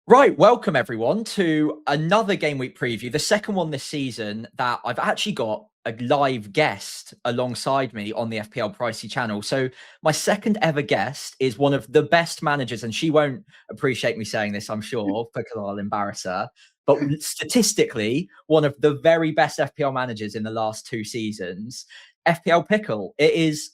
Right, welcome everyone to another game week preview, the second one this season that I've actually got a live guest alongside me on the FPL Pricey channel. So my second ever guest is one of the best managers, and she won't appreciate me saying this, I'm sure, because I'll embarrass her. But statistically, one of the very best FPL managers in the last two seasons, FPL Pickle. It is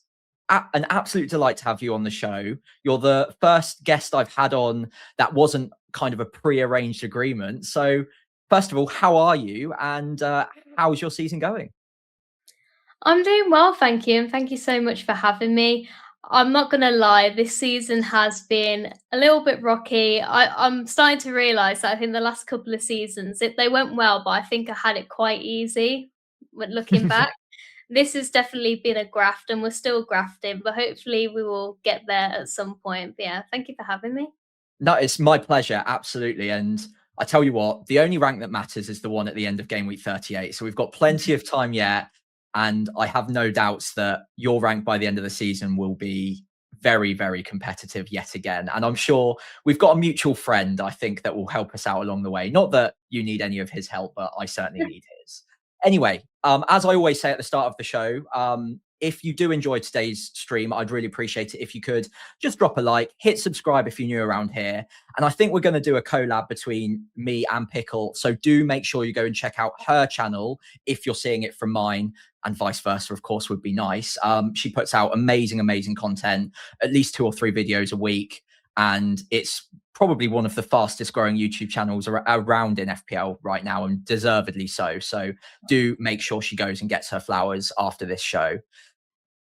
an absolute delight to have you on the show. You're the first guest I've had on that wasn't kind of a pre-arranged agreement. So first of all, how are you, and how's your season going? I'm doing well, thank you, and thank you so much for having me. I'm not gonna lie, this season has been a little bit rocky. I'm starting to realise that I think the last couple of seasons they went well, but I think I had it quite easy when looking back. This has definitely been a graft, and we're still grafting, but hopefully we will get there at some point. But yeah, thank you for having me. No, it's my pleasure, absolutely. And I tell you what, the only rank that matters is the one at the end of game week 38. So we've got plenty of time yet. And I have no doubts that your rank by the end of the season will be very, very competitive yet again. And I'm sure we've got a mutual friend, I think, that will help us out along the way. Not that you need any of his help, but I certainly need his. Anyway, as I always say at the start of the show, if you do enjoy today's stream, I'd really appreciate it if you could just drop a like, hit subscribe if you're new around here. And I think we're going to do a collab between me and Pickle. So do make sure you go and check out her channel if you're seeing it from mine, and vice versa, of course, would be nice. She puts out amazing, amazing content, at least 2 or 3 videos a week. And it's probably one of the fastest growing YouTube channels around in FPL right now, and deservedly so. So do make sure she goes and gets her flowers after this show.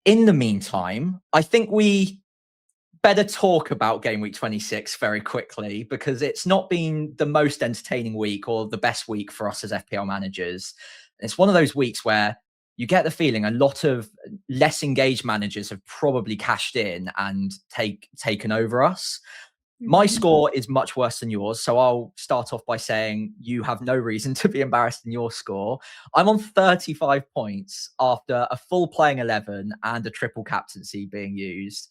In the meantime, I think we better talk about game week 26 very quickly, because it's not been the most entertaining week or the best week for us as FPL managers. It's one of those weeks where you get the feeling a lot of less engaged managers have probably cashed in and taken over us. My Mhm. score is much worse than yours, so I'll start off by saying you have no reason to be embarrassed in your score. I'm on 35 points after a full playing 11 and a triple captaincy being used.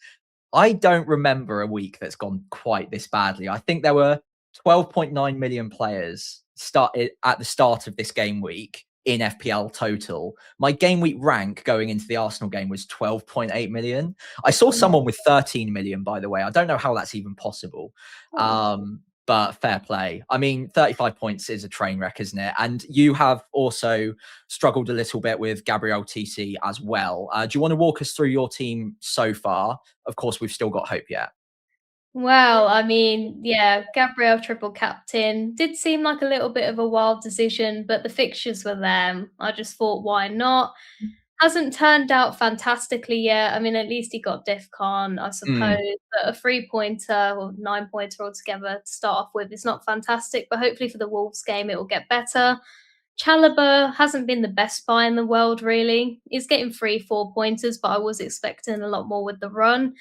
I don't remember a week that's gone quite this badly. I think there were 12.9 million players started at the start of this game week in FPL total. My game week rank going into the Arsenal game was 12.8 million. I saw Mm. someone with 13 million, by the way. I don't know how that's even possible. Oh. But fair play. I mean, 35 points is a train wreck, isn't it? And you have also struggled a little bit with Gabriel TC as well. Do you want to walk us through your team so far? Of course, we've still got hope yet. Well, I mean, yeah, Gabriel triple captain did seem like a little bit of a wild decision, but the fixtures were them. I just thought, why not? Hasn't turned out fantastically yet. I mean, at least he got DEFCON, I suppose. Mm, But a 3-pointer or 9-pointer altogether to start off with is not fantastic. But hopefully for the Wolves game, it will get better. Chalobah hasn't been the best buy in the world, really. He's getting 3 4-pointers, but I was expecting a lot more with the run.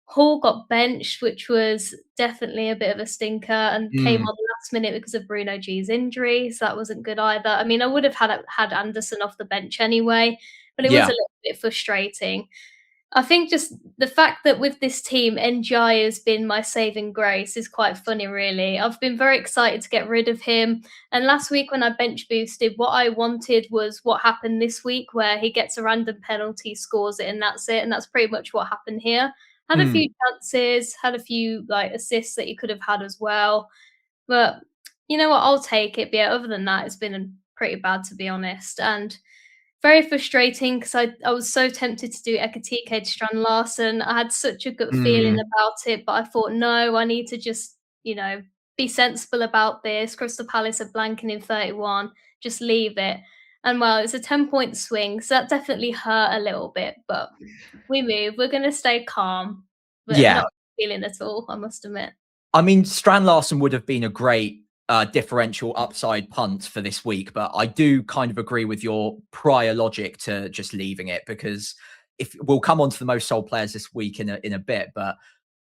Hall got benched, which was definitely a bit of a stinker, and came mm, on last minute because of Bruno G's injury, so that wasn't good either. I mean, I would have had Anderson off the bench anyway, but it was a yeah. little bit frustrating. I think just the fact that with this team, NGI has been my saving grace is quite funny, really. I've been very excited to get rid of him. And last week, when I bench boosted, what I wanted was what happened this week, where he gets a random penalty, scores it, and that's it. And that's pretty much what happened here. Had a Mm. few chances, had a few like assists that he could have had as well. But you know what? I'll take it. But yeah, other than that, it's been pretty bad, to be honest. And very frustrating because I was so tempted to do Ekatike to Strand Larsen. I had such a good feeling Mm. about it, but I thought, no, I need to just, be sensible about this. Crystal Palace are blanking in 31. Just leave it. And well, it's a 10-point swing, so that definitely hurt a little bit, but we move. We're gonna stay calm, but Yeah. not feeling at all, I must admit. I mean, Strand Larsen would have been a great differential upside punt for this week, but I do kind of agree with your prior logic to just leaving it, because if we'll come on to the most sold players this week in a bit, but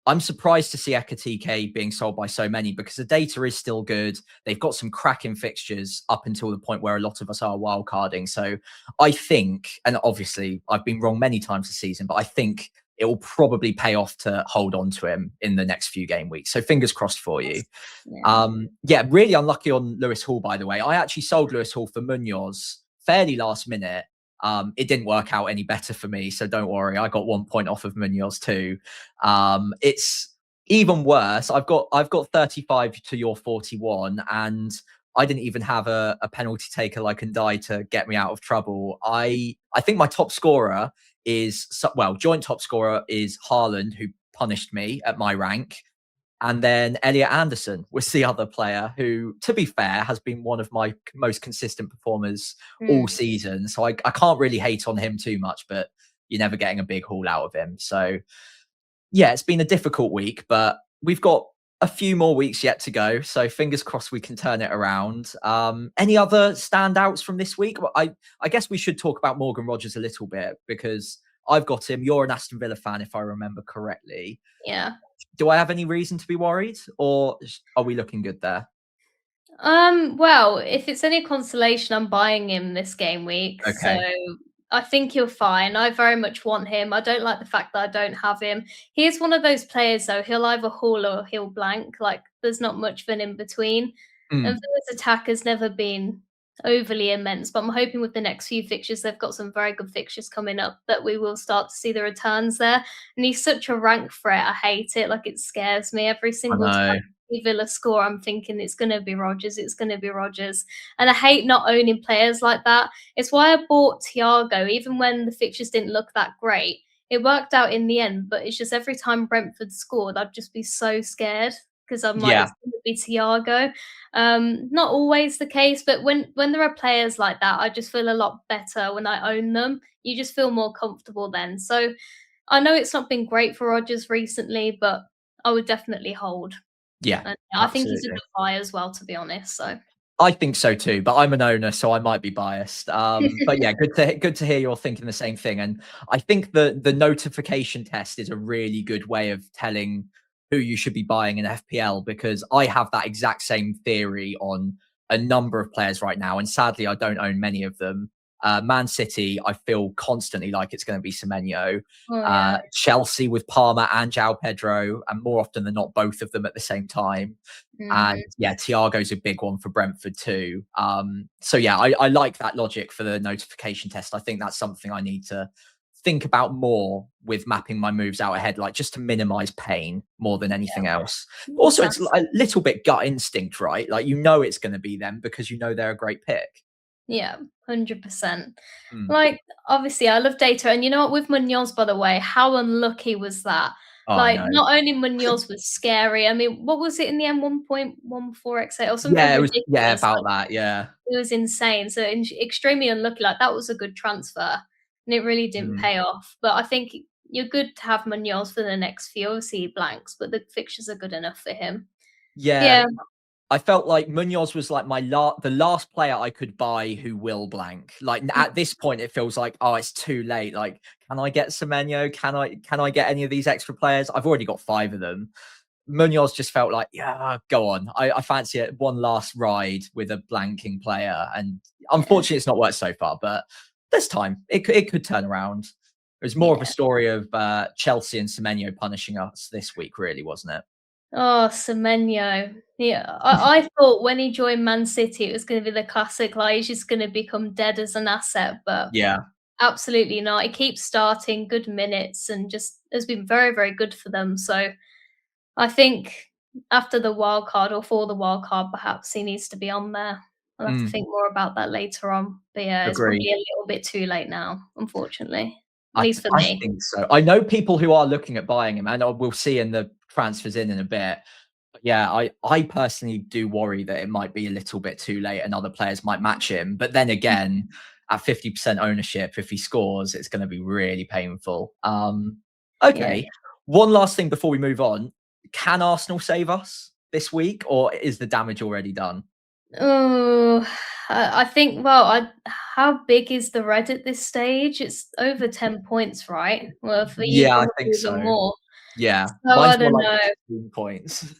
I'm surprised to see Ekatike being sold by so many, because the data is still good. They've got some cracking fixtures up until the point where a lot of us are wildcarding. So I think, and obviously I've been wrong many times this season, but I think it will probably pay off to hold on to him in the next few game weeks. So fingers crossed for you. Yeah. Yeah, really unlucky on Lewis Hall, by the way. I actually sold Lewis Hall for Munoz fairly last minute. It didn't work out any better for me, so don't worry. I got 1 point off of Munoz too. It's even worse. I've got 35 to your 41, and I didn't even have a penalty taker like Ndai to get me out of trouble. I think my top scorer is joint top scorer is Haaland, who punished me at my rank. And then Elliot Anderson was the other player who, to be fair, has been one of my most consistent performers all season. So I can't really hate on him too much, but you're never getting a big haul out of him. So yeah, it's been a difficult week, but we've got a few more weeks yet to go. So fingers crossed we can turn it around. Any other standouts from this week? Well, I guess we should talk about Morgan Rogers a little bit because I've got him. You're an Aston Villa fan, if I remember correctly. Yeah. Do I have any reason to be worried, or are we looking good there? Well, if it's any consolation, I'm buying him this game week, so Okay. I think you're fine. I very much want him. I don't like the fact that I don't have him. He is one of those players, though. He'll either haul or he'll blank. Like there's not much of an in between. And Mm, Villa's attack has never been overly immense, but I'm hoping with the next few fixtures, they've got some very good fixtures coming up that we will start to see the returns there. And he's such a rank threat. I hate it. Like it scares me every I single time. know. Villa score, I'm thinking it's going to be Rogers, it's going to be Rogers. And I hate not owning players like that. It's why I bought Thiago, even when the fixtures didn't look that great. It worked out in the end, but it's just every time Brentford scored, I'd just be so scared because I'm like, Yeah, it's going to be Thiago. Not always the case, but when there are players like that, I just feel a lot better when I own them. You just feel more comfortable then. So I know it's not been great for Rogers recently, but I would definitely hold. yeah, And I think he's a absolutely. good buy as well, to be honest, so I think so too, but I'm an owner, so I might be biased. But yeah, good to hear you're thinking the same thing. And I think the notification test is a really good way of telling who you should be buying in FPL because I have that exact same theory on a number of players right now, and sadly, I don't own many of them. Man City, I feel constantly like it's going to be Semenyo. Oh, yeah. Chelsea with Palmer and João Pedro, and more often than not, both of them at the same time. And Mhm. yeah, Thiago's a big one for Brentford too. So yeah, I like that logic for the notification test. I think that's something I need to think about more with mapping my moves out ahead, like just to minimize pain more than anything else. But also, it's That's a little bit gut instinct, right? Like you know it's going to be them because you know they're a great pick. yeah, 100%. Mm. Like, obviously, I love data, and you know what? With Munoz, by the way, how unlucky was that? Oh, I Like, know. not only Munoz was scary, I mean, what was it in the end? 1.14 or something Yeah, it was. Yeah, ridiculous. about that. Yeah. It was insane. So extremely unlucky. Like that was a good transfer, and it really didn't Mm. pay off. But I think you're good to have Munoz for the next few. Obviously, he blanks, but the fixtures are good enough for him. Yeah, Yeah, I felt like Munoz was like the last player I could buy who will blank. Like at this point, it feels like it's too late. Like, can I get Semenyo? Can I get any of these extra players? I've already got 5 of them. Munoz just felt like, yeah, go on. I fancy it one last ride with a blanking player, and yeah, unfortunately, it's not worked so far. But this time, it could turn around. It was more of a yeah. story of Chelsea and Semenyo punishing us this week, really, wasn't it? Oh, Semenyo. Yeah, I thought when he joined Man City, it was going to be the classic, like he's just going to become dead as an asset, but Yeah. absolutely not. He keeps starting good minutes and just has been very, very good for them. So I think after the wild card or for the wild card, perhaps he needs to be on there. I'll have to Mm, think more about that later on. But yeah, it's agree. probably a little bit too late now, unfortunately. At I least for I me. think so. I know people who are looking at buying him, and we'll see in the transfers in a bit. But yeah, I personally do worry that it might be a little bit too late, and other players might match him. But then again, at 50% ownership, if he scores, it's going to be really painful. Yeah. Okay. One last thing before we move on: can Arsenal save us this week, or is the damage already done? Oh, I think, well, how big is the red at this stage? It's over 10 points, right? Well, for you, Yeah, I probably think even so. more. Yeah, So I mine's more don't like know. 15 points.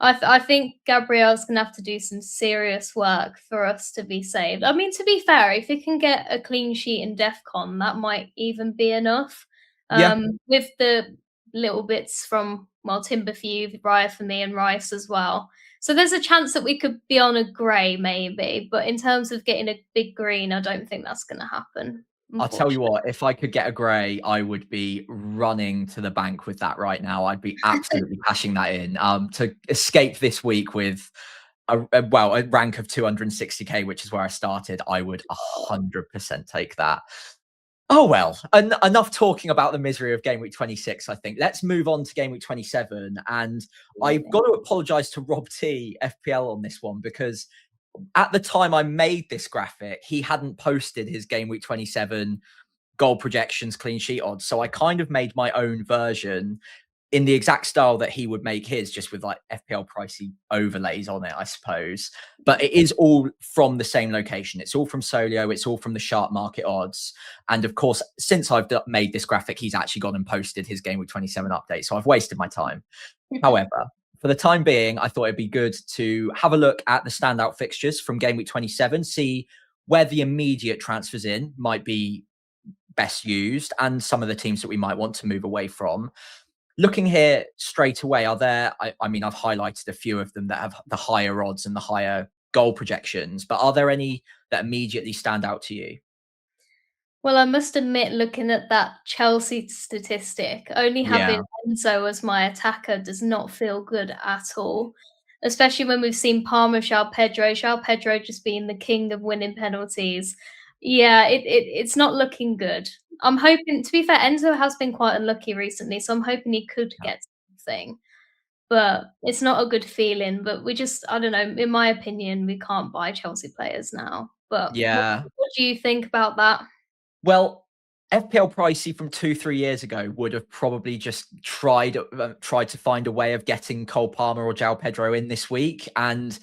I think Gabriel's gonna have to do some serious work for us to be saved. I mean, to be fair, if he can get a clean sheet in DEFCON, that might even be enough. Yeah, with the little bits from, well, Timber for you, Raya for me, and Rice as well. So there's a chance that we could be on a grey maybe, but in terms of getting a big green, I don't think that's going to happen, I'll tell you unfortunately. what, if I could get a grey, I would be running to the bank with that right now. I'd be absolutely cashing that in, to escape this week with a rank of 260k, which is where I started. I would 100% take that. Oh well, enough talking about the misery of game week 26. I think let's move on to game week 27, and I've got to apologise to Rob T FPL on this one, because at the time I made this graphic, he hadn't posted his game week 27 goal projections, clean sheet odds. So I kind of made my own version in the exact style that he would make his, just with like FPL pricey overlays on it, I suppose. But it is all from the same location. It's all from Solio. It's all from the Sharp Market odds. And of course, since I've made this graphic, he's actually gone and posted his game week 27 update. So I've wasted my time. However, for the time being, I thought it'd be good to have a look at the standout fixtures from game week 27, see where the immediate transfers in might be best used, and some of the teams that we might want to move away from. Looking here straight away, are there, I mean, I've highlighted a few of them that have the higher odds and the higher goal projections, but are there any that immediately stand out to you? Well, I must admit, looking at that Chelsea statistic, only Yeah, having Enzo as my attacker does not feel good at all. Especially when we've seen Palmer, João Pedro just being the king of winning penalties. Yeah, it's not looking good. I'm hoping, to be fair, Enzo has been quite unlucky recently, so I'm hoping he could yeah. get something. But it's not a good feeling. But we just, I don't know, in my opinion, we can't buy Chelsea players now. But Yeah. what do you think about that? Well, FPL Pricey from 2-3 years ago would have probably just tried to find a way of getting Cole Palmer or João Pedro in this week. And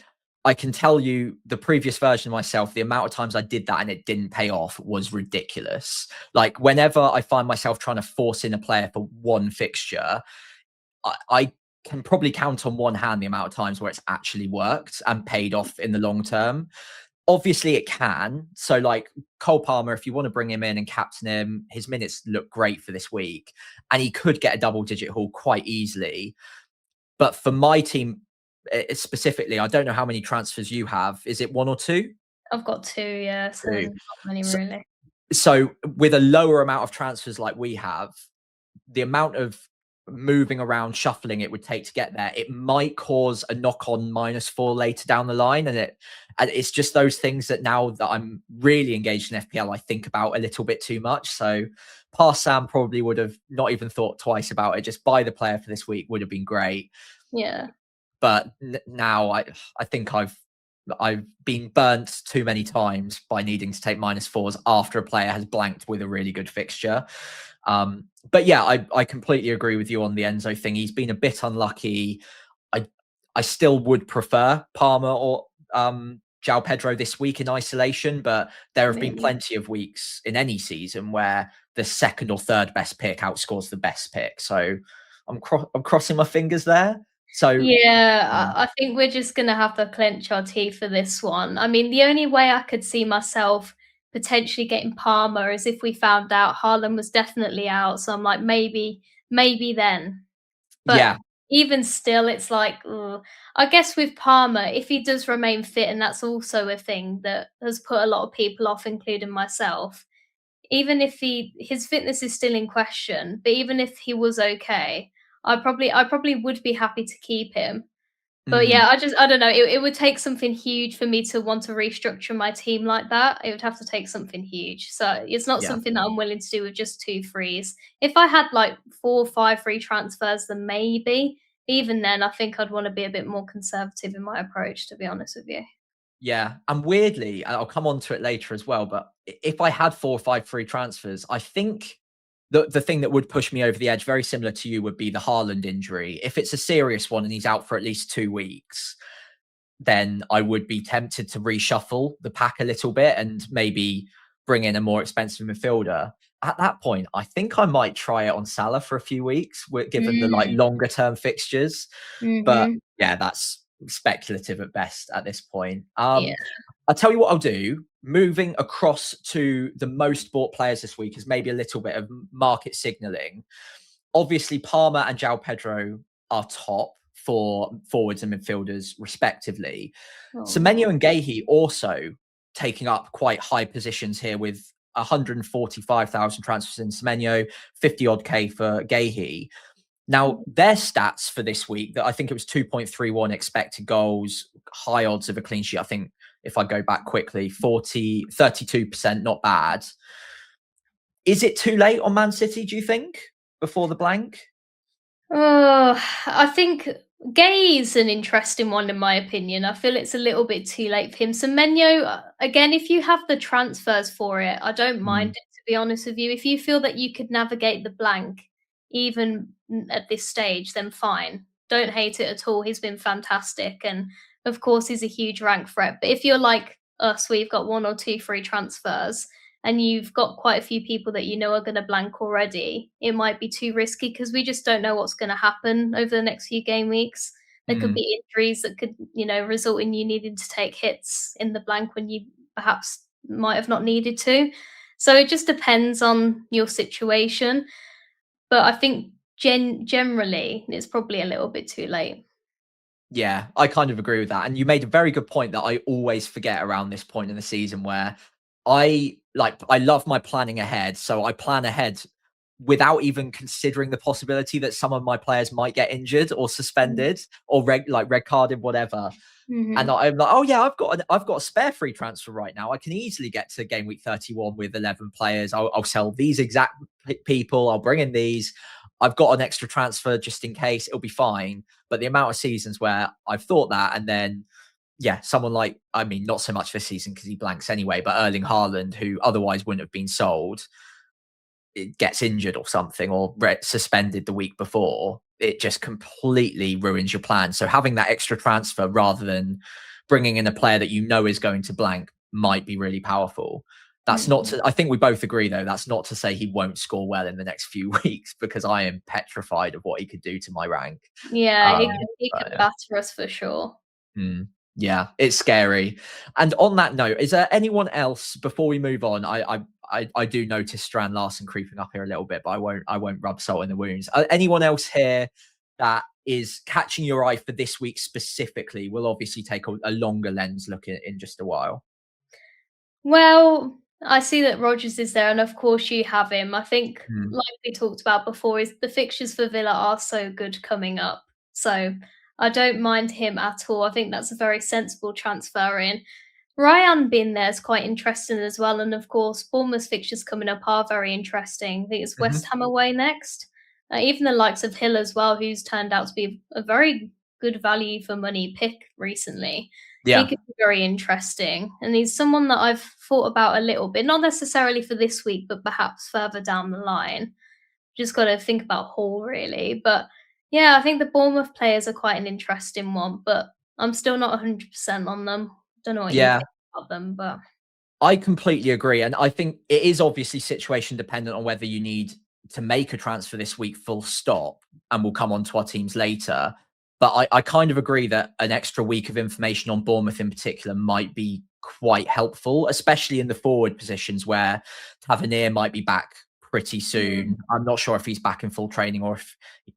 I can tell you, the previous version of myself, the amount of times I did that and it didn't pay off was ridiculous. Like, whenever I find myself trying to force in a player for one fixture, I can probably count on one hand the amount of times where it's actually worked and paid off in the long term. Obviously, it can. So, like Cole Palmer, if you want to bring him in and captain him, his minutes look great for this week, and he could get a double-digit haul quite easily. But for my team specifically, I don't know how many transfers you have. Is it one or two? I've got 2, yeah, so Two. not many So, really. so with a lower amount of transfers like we have, the amount of moving around, shuffling it would take to get there, it might cause a knock-on -4 later down the line. And it's just those things that now that I'm really engaged in FPL, I think about a little bit too much. So past Sam probably would have not even thought twice about it. Just buy the player for this week would have been great. Yeah. But now I think I've been burnt too many times by needing to take -4s after a player has blanked with a really good fixture. But yeah, I completely agree with you on the Enzo thing. He's been a bit unlucky. I I still would prefer Palmer or João Pedro this week in isolation, but there have been Really? plenty of weeks in any season where the second or third best pick outscores the best pick. So I'm crossing my fingers there. So Yeah, yeah. I think we're just gonna have to clench our teeth for this one. I mean, the only way I could see myself potentially getting Palmer is if we found out Haaland was definitely out, so I'm like, maybe then. But Yeah, even still, it's like, ugh. I guess with Palmer, if he does remain fit, and that's also a thing that has put a lot of people off, including myself, even if his fitness is still in question, but even if he was okay, I probably would be happy to keep him. But mm, yeah, I don't know, it would take something huge for me to want to restructure my team like that. It would have to take something huge. So it's not yeah. something that I'm willing to do with just 2 frees. If I had like 4 or 5 free transfers, then maybe. Even then, I think I'd want to be a bit more conservative in my approach, to be honest with you. Yeah, and weirdly, I'll come on to it later as well, but if I had 4 or 5 free transfers, I think the thing that would push me over the edge, very similar to you, would be the Haaland injury. If it's a serious one and he's out for at least 2 weeks, then I would be tempted to reshuffle the pack a little bit and maybe bring in a more expensive midfielder. At that point, I think I might try it on Salah for a few weeks, given the like Mm, longer term fixtures. But mhm. yeah, that's speculative at best at this point. Yeah. I'll tell you what I'll do. Moving across to the most bought players this week is maybe a little bit of market signaling. Obviously, Palmer and João Pedro are top for forwards and midfielders, respectively. Semenyo Oh. and Gahey also taking up quite high positions here with 145,000 transfers in Semenyo, 50 odd K for Gahey. Now, their stats for this week, that I think it was 2.31 expected goals, high odds of a clean sheet. I think if I go back quickly, 32%, not bad. Is it too late on Man City, do you think, before the blank? Oh, I think Gay's an interesting one in my opinion. I feel it's a little bit too late for him. Semenyo, again, if you have the transfers for it, I don't mind Mm, it, to be honest with you. If you feel that you could navigate the blank even at this stage, then fine. Don't hate it at all. He's been fantastic. And of course, he's a huge rank threat. But if you're like us, where you've got one or two free transfers, and you've got quite a few people that you know are going to blank already, it might be too risky because we just don't know what's going to happen over the next few game weeks. There could mm. be injuries that could, result in you needing to take hits in the blank when you perhaps might have not needed to. So it just depends on your situation. But I think generally it's probably a little bit too late. Yeah, I kind of agree with that. And you made a very good point that I always forget around this point in the season where I love my planning ahead. So I plan ahead without even considering the possibility that some of my players might get injured or suspended or red carded, whatever. And Mm-hmm. I'm like, oh yeah, I've got a spare free transfer right now. I can easily get to game week 31 with 11 players. I'll sell these exact people. I'll bring in these. I've got an extra transfer just in case. It'll be fine. But the amount of seasons where I've thought that, and then yeah, someone like, I mean, not so much this season because he blanks anyway, but Erling Haaland, who otherwise wouldn't have been sold, it gets injured or something or suspended the week before, it just completely ruins your plan. So having that extra transfer rather than bringing in a player that you know is going to blank might be really powerful. That's not Mm-hmm. to, I think we both agree though, that's not to say he won't score well in the next few weeks because I am petrified of what he could do to my rank. Yeah, Um, he but could yeah. batter us for sure. Yeah, it's scary. And on that note, is there anyone else before we move on? I do notice Strand Larson creeping up here a little bit, but I won't rub salt in the wounds. Anyone else here that is catching your eye for this week specifically? We'll obviously take a longer lens look in just a while. Well, I see that Rodgers is there, and of course you have him. I think, Mm, like we talked about before, is the fixtures for Villa are so good coming up. So I don't mind him at all. I think that's a very sensible transfer in. Ryan being there is quite interesting as well. And of course, Bournemouth's fixtures coming up are very interesting. I think it's West mhm. Ham away next. Even the likes of Hill as well, who's turned out to be a very good value for money pick recently. He Yeah, could be very interesting. And he's someone that I've thought about a little bit, not necessarily for this week, but perhaps further down the line. Just got to think about Hall really. But yeah, I think the Bournemouth players are quite an interesting one, but I'm still not 100% on them. Don't know what you yeah. think about them, but I completely agree. And I think it is obviously situation dependent on whether you need to make a transfer this week, full stop. And we'll come on to our teams later. But I kind of agree that an extra week of information on Bournemouth in particular might be quite helpful, especially in the forward positions where Tavernier might be back pretty mm, soon. I'm not sure if he's back in full training or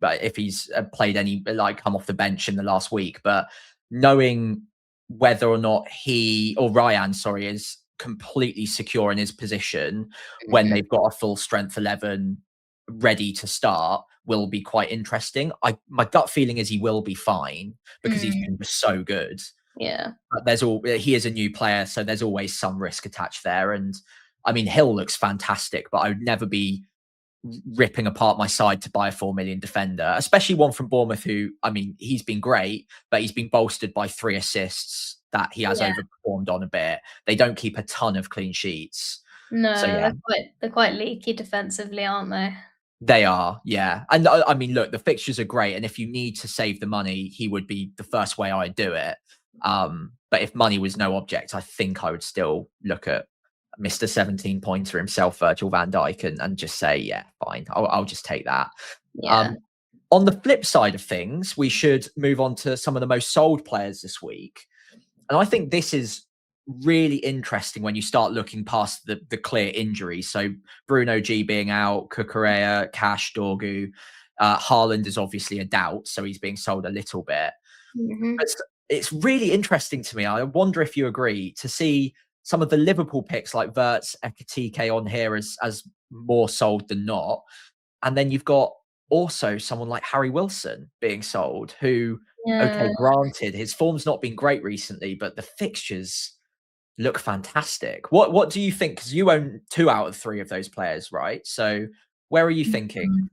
if he's played any, like come off the bench in the last week. But knowing whether or not he or Ryan, sorry, is completely secure in his position when mhm, they've got a full strength 11 ready to start will be quite interesting. My gut feeling is he will be fine because he's mm, been just so good. yeah, But he is a new player, so there's always some risk attached there. And I mean, Hill looks fantastic, but I would never be ripping apart my side to buy a 4 million defender, especially one from Bournemouth who, I mean, he's been great, but he's been bolstered by 3 assists that he has yeah. overperformed on a bit. They don't keep a ton of clean sheets. So No, yeah, they're quite leaky defensively, aren't they? they are. Yeah. And I mean, look, the fixtures are great. And if you need to save the money, he would be the first way I'd do it. But if money was no object, I think I would still look at Mr. 17 pointer himself, Virgil van Dijk, and just say, yeah, fine. I'll just take that. Yeah. Um, On the flip side of things, we should move on to some of the most sold players this week. And I think this is really interesting when you start looking past the clear injuries. So Bruno G being out, Kukurea, Cash, Dorgu, Haaland is obviously a doubt, so he's being sold a little bit. Mhm. But it's really interesting to me. I wonder if you agree to see some of the Liverpool picks like Verts, Ekatike on here as more sold than not. And then you've got also someone like Harry Wilson being sold, who, okay, Yeah. granted, his form's not been great recently, but the fixtures look fantastic. What do you think? Because you own 2 out of 3 of those players, right? So where are you thinking?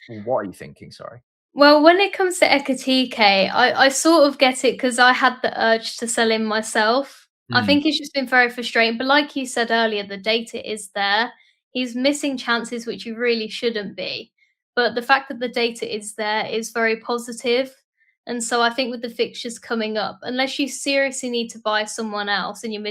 Mhm. What are you thinking? Sorry. Well, when it comes to Ekatike, I sort of get it because I had the urge to sell him myself. I Mm, think it's just been very frustrating, but like you said earlier, the data is there. He's missing chances which he really shouldn't be. But the fact that the data is there is very positive. And so I think with the fixtures coming up, unless you seriously need to buy someone else and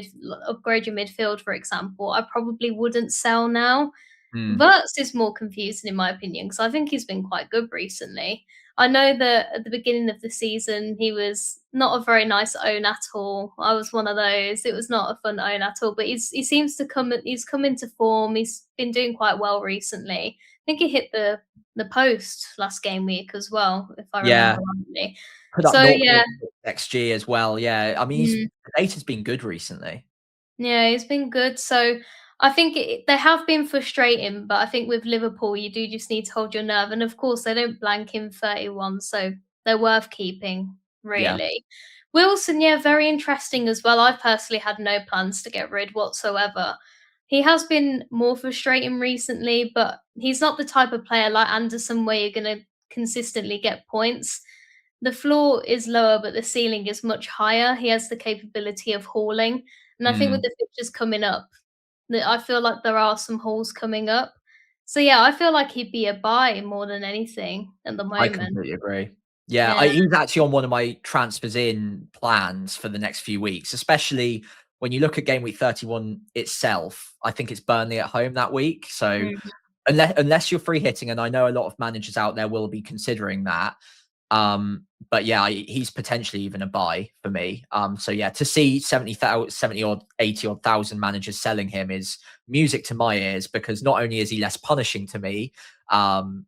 upgrade your midfield, for example, I probably wouldn't sell now. mm. Verts is more confusing in my opinion because I think he's been quite good recently. I know that at the beginning of the season he was not a very nice own at all. I was one of those. It was not a fun own at all. But he seems to he's come into form. He's been doing quite well recently. I think he hit the post last game week as well, if I Yeah, remember rightly. put up So yeah. 0.6 XG as well. Yeah, I mean, Mm. the data's been good recently. Yeah, it's been good. So I think they have been frustrating, but I think with Liverpool, you do just need to hold your nerve. And of course, they don't blank in 31, so they're worth keeping, Yeah. really. Wilson, yeah, very interesting as well. I personally had no plans to get rid whatsoever. He has been more frustrating recently, but he's not the type of player like Anderson where you're going to consistently get points. The floor is lower, but the ceiling is much higher. He has the capability of hauling. And I think with Mm, the fixtures coming up, that I feel like there are some hauls coming up. So yeah, I feel like he'd be a buy more than anything at the I moment. completely agree. Yeah, Yeah. he's actually on one of my transfers in plans for the next few weeks, especially when you look at game week 31 itself. I think it's Burnley at home that week. So Mhm. unless you're free hitting, and I know a lot of managers out there will be considering that. But yeah, he's potentially even a buy for me. So yeah, to see 70,000, 70 or 80 odd thousand managers selling him is music to my ears, because not only is he less punishing to me,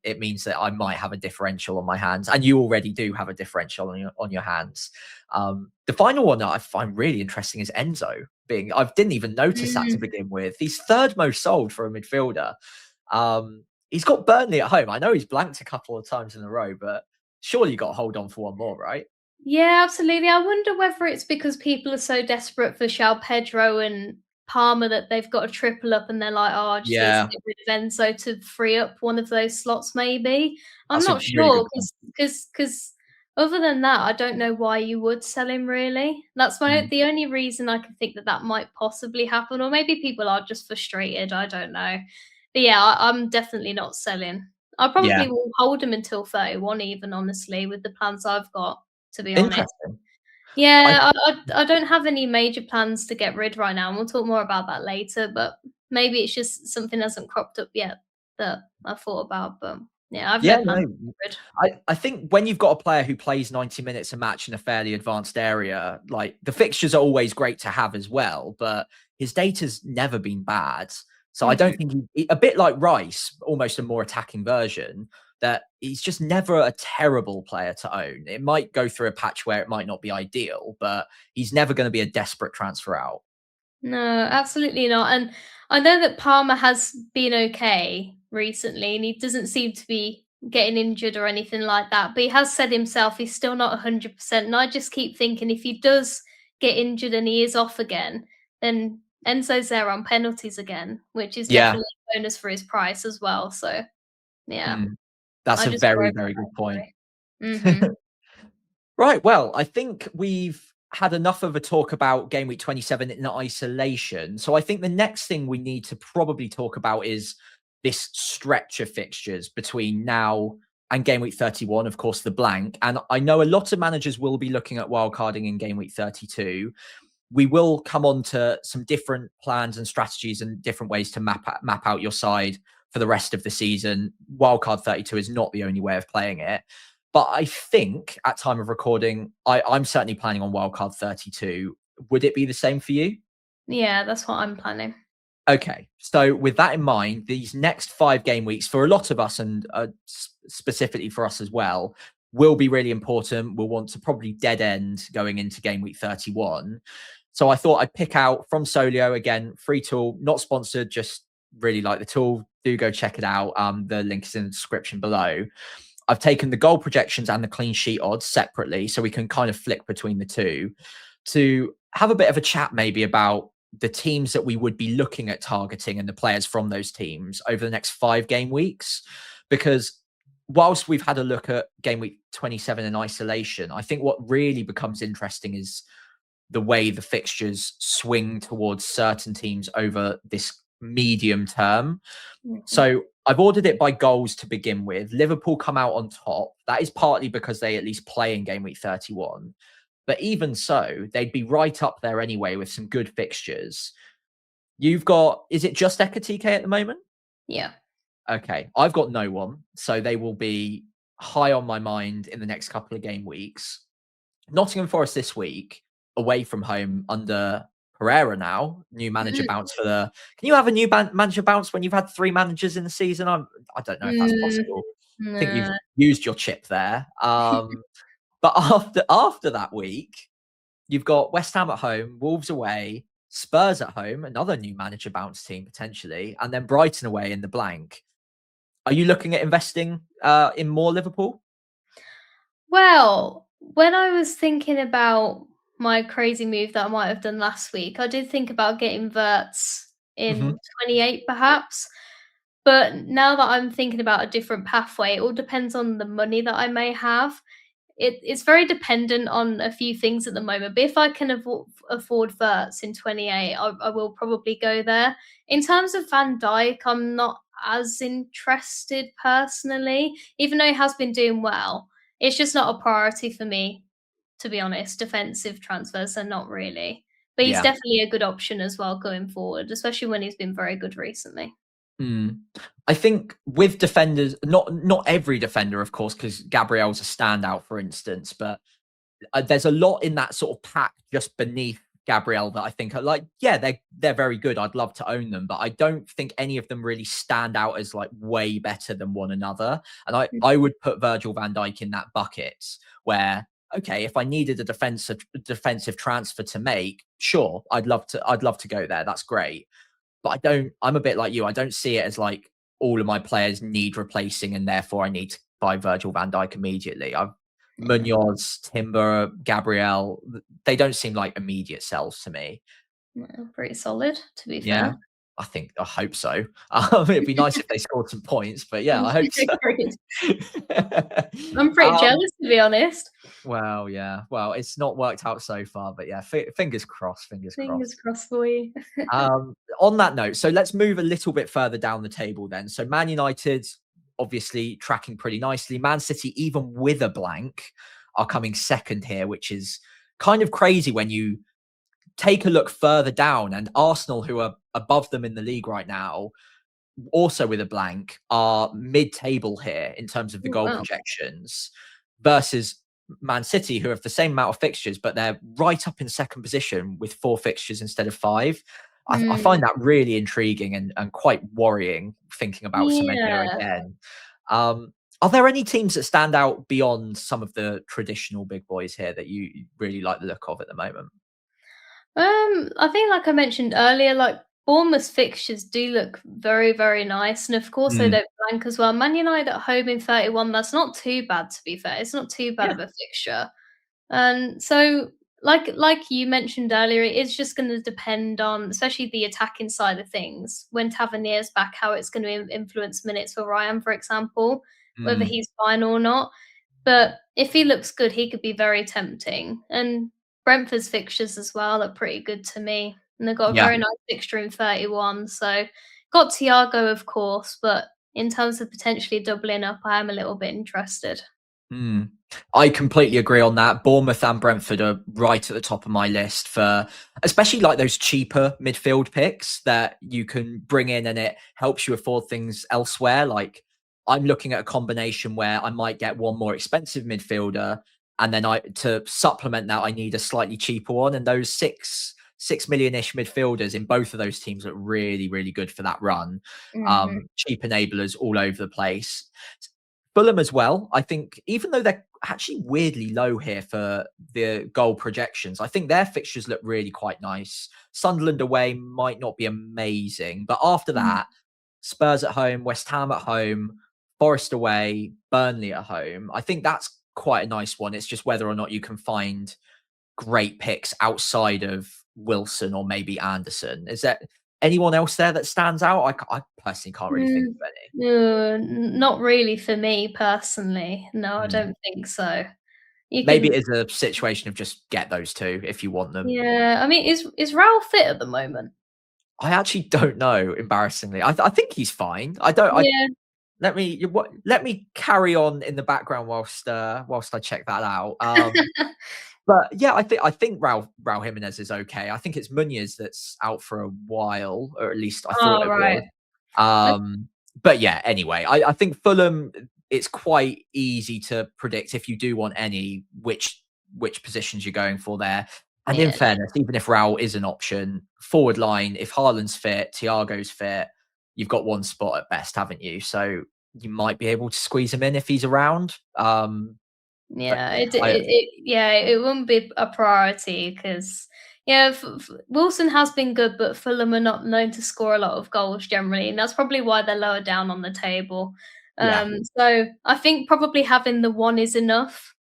it means that I might have a differential on my hands, and you already do have a differential on your hands. The final one that I find really interesting is Enzo being. I didn't even notice that to Mm. begin with. He's third most sold for a midfielder. He's got Burnley at home. I know he's blanked a couple of times in a row, but surely you got to hold on for one more, right? Yeah, absolutely. I wonder whether it's because people are so desperate for João Pedro and Palmer that they've got a triple up and they're like, "Oh, I just need to Yeah, get rid of Enzo to free up one of those slots maybe." I'm that's a not really good sure point. because other than that, I don't know why you would sell him really. That's Mm. the only reason I can think that that might possibly happen, or maybe people are just frustrated, I don't know. But yeah, I'm definitely not selling. I Yeah, probably will hold him until 31 even, honestly, with the plans I've got, to be honest. interesting. I Yeah, I don't have any major plans to get rid right now, and we'll talk more about that later, but maybe it's just something hasn't cropped up yet that I thought about, but yeah, I've yeah, no plans no, to get rid. I think when you've got a player who plays 90 minutes a match in a fairly advanced area, like, the fixtures are always great to have as well, but his data's never been bad. So I Mhm. don't think a bit like Rice, almost a more attacking version, that he's just never a terrible player to own. It might go through a patch where it might not be ideal, but he's never going to be a desperate transfer out. No, absolutely not, and I know that Palmer has been okay recently, and he doesn't seem to be getting injured or anything like that, but he has said himself he's still not 100%, and I just keep thinking if he does get injured and he is off again, then Enzo's there on penalties again, which is Yeah. definitely a bonus for his price as well, so, yeah, Mm. That's I a just worry very, very good about point. that, worry. Mhm. Right. Well, I think we've had enough of a talk about game week 27 in isolation. So I think the next thing we need to probably talk about is this stretch of fixtures between now and game week 31, of course, the blank. And I know a lot of managers will be looking at wildcarding in game week 32. We will come on to some different plans and strategies and different ways to map out your side for the rest of the season. Wildcard 32 is not the only way of playing it. But I think at time of recording, I'm certainly planning on wildcard 32. Would it be the same for you? Yeah, that's what I'm planning. Okay, so with that in mind, these next 5 game weeks for a lot of us, and specifically for us as well, will be really important. We'll want to probably dead end going into game week 31. So I thought I'd pick out from Solio, again, free tool, not sponsored, just really like the tool. Do go check it out. The link is in the description below. I've taken the goal projections and the clean sheet odds separately, so we can kind of flick between the two to have a bit of a chat maybe about the teams that we would be looking at targeting and the players from those teams over the next 5 game weeks. Because whilst we've had a look at game week 27 in isolation, I think what really becomes interesting is the way the fixtures swing towards certain teams over this medium term. So I've ordered it by goals to begin with. Liverpool come out on top. That is partly because they at least play in game week 31. But even so, they'd be right up there anyway with some good fixtures. You've got, is it just Ekatike at the moment? Yeah. Okay. I've got no one. So they will be high on my mind in the next couple of game weeks. Nottingham Forest this week, away from home under Pereira now. New manager bounce for the... Can you have a new manager bounce when you've had 3 managers in the season? I don't know if that's possible. I think you've used your chip there. But after that week, you've got West Ham at home, Wolves away, Spurs at home, another new manager bounce team potentially, and then Brighton away in the blank. Are you looking at investing in more Liverpool? Well, when I was thinking about my crazy move that I might have done last week, I did think about getting Verts in 28 perhaps. But now that I'm thinking about a different pathway, it all depends on the money that I may have. It's very dependent on a few things at the moment. But if I can afford Verts in 28, I will probably go there. In terms of Van Dijk, I'm not as interested personally, even though he has been doing well. It's just not a priority for me, to be honest. Defensive transfers are not really. But he's Yeah. definitely a good option as well going forward, especially when he's been very good recently. I think with defenders, not every defender, of course, because Gabriel's a standout, for instance, but there's a lot in that sort of pack just beneath Gabriel that I think are like, yeah, they're very good. I'd love to own them, but I don't think any of them really stand out as like way better than one another. And I would put Virgil van Dijk in that bucket where, okay, if I needed a defensive transfer to make, sure, I'd love to go there. That's great. But I'm a bit like you. I don't see it as like all of my players need replacing and therefore I need to buy Virgil van Dijk immediately. Munoz, Timber, Gabriel, they don't seem like immediate sells to me. Pretty solid, to be Yeah, fair. I hope so. It'd be nice if they scored some points, but yeah, I hope so. I'm pretty jealous, to be honest. Well, yeah. Well, it's not worked out so far, but yeah, fingers crossed. Fingers crossed for you. On that note, so let's move a little bit further down the table then. So Man United, obviously tracking pretty nicely. Man City, even with a blank, are coming second here, which is kind of crazy when you take a look further down. And Arsenal, who are above them in the league right now, also with a blank, are mid-table here in terms of the goal projections versus Man City, who have the same amount of fixtures, but they're right up in second position with 4 fixtures instead of 5. I find that really intriguing and quite worrying, thinking about Semenyo again. Are there any teams that stand out beyond some of the traditional big boys here that you really like the look of at the moment? I think like I mentioned earlier, like Bournemouth's fixtures do look very, very nice. And of course they don't blank as well. Man United at home in 31, that's not too bad, to be fair. It's not too bad of a fixture. And so like you mentioned earlier, it is just going to depend on, especially the attacking side of things, when Tavernier's back, how it's going to influence minutes for Ryan, for example, whether he's fine or not. But if he looks good, he could be very tempting. And Brentford's fixtures as well are pretty good to me. And they've got a very nice fixture in 31. So got Thiago, of course, but in terms of potentially doubling up, I am a little bit interested. I completely agree on that. Bournemouth and Brentford are right at the top of my list for especially like those cheaper midfield picks that you can bring in and it helps you afford things elsewhere. Like I'm looking at a combination where I might get one more expensive midfielder, and then to supplement that, I need a slightly cheaper one. And those 6 million-ish midfielders in both of those teams look really, really good for that run. Mhm. Cheap enablers all over the place. Fulham as well. I think even though they're actually weirdly low here for the goal projections, I think their fixtures look really quite nice. Sunderland away might not be amazing, but after Mm. that, Spurs at home, West Ham at home, Forest away, Burnley at home. I think that's quite a nice one. It's just whether or not you can find great picks outside of Wilson or maybe Anderson. Is there anyone else there that stands out? I personally can't really think Mm, of any. no, not really for me personally. No, I Hmm. don't think so. You Maybe can it is a situation of just get those two if you want them. yeah, I mean, is Raul fit at the moment? I actually don't know, embarrassingly. I think he's fine. I don't I Yeah. let me carry on in the background whilst I check that out. But yeah, I think Raul Jimenez is okay. I think it's Munoz that's out for a while, or at least I thought Oh, it was. right. I But yeah, anyway, I think Fulham, it's quite easy to predict if you do want any which positions you're going for there. And in yeah. fairness, even if Raul is an option, forward line, if Haaland's fit, Thiago's fit, you've got one spot at best, haven't you? So you might be able to squeeze him in if he's around. But Yeah, yeah, I yeah, it wouldn't be a priority because yeah, Wilson has been good, but Fulham are not known to score a lot of goals generally, and that's probably why they're lower down on the table. yeah. So I think probably having the one is enough.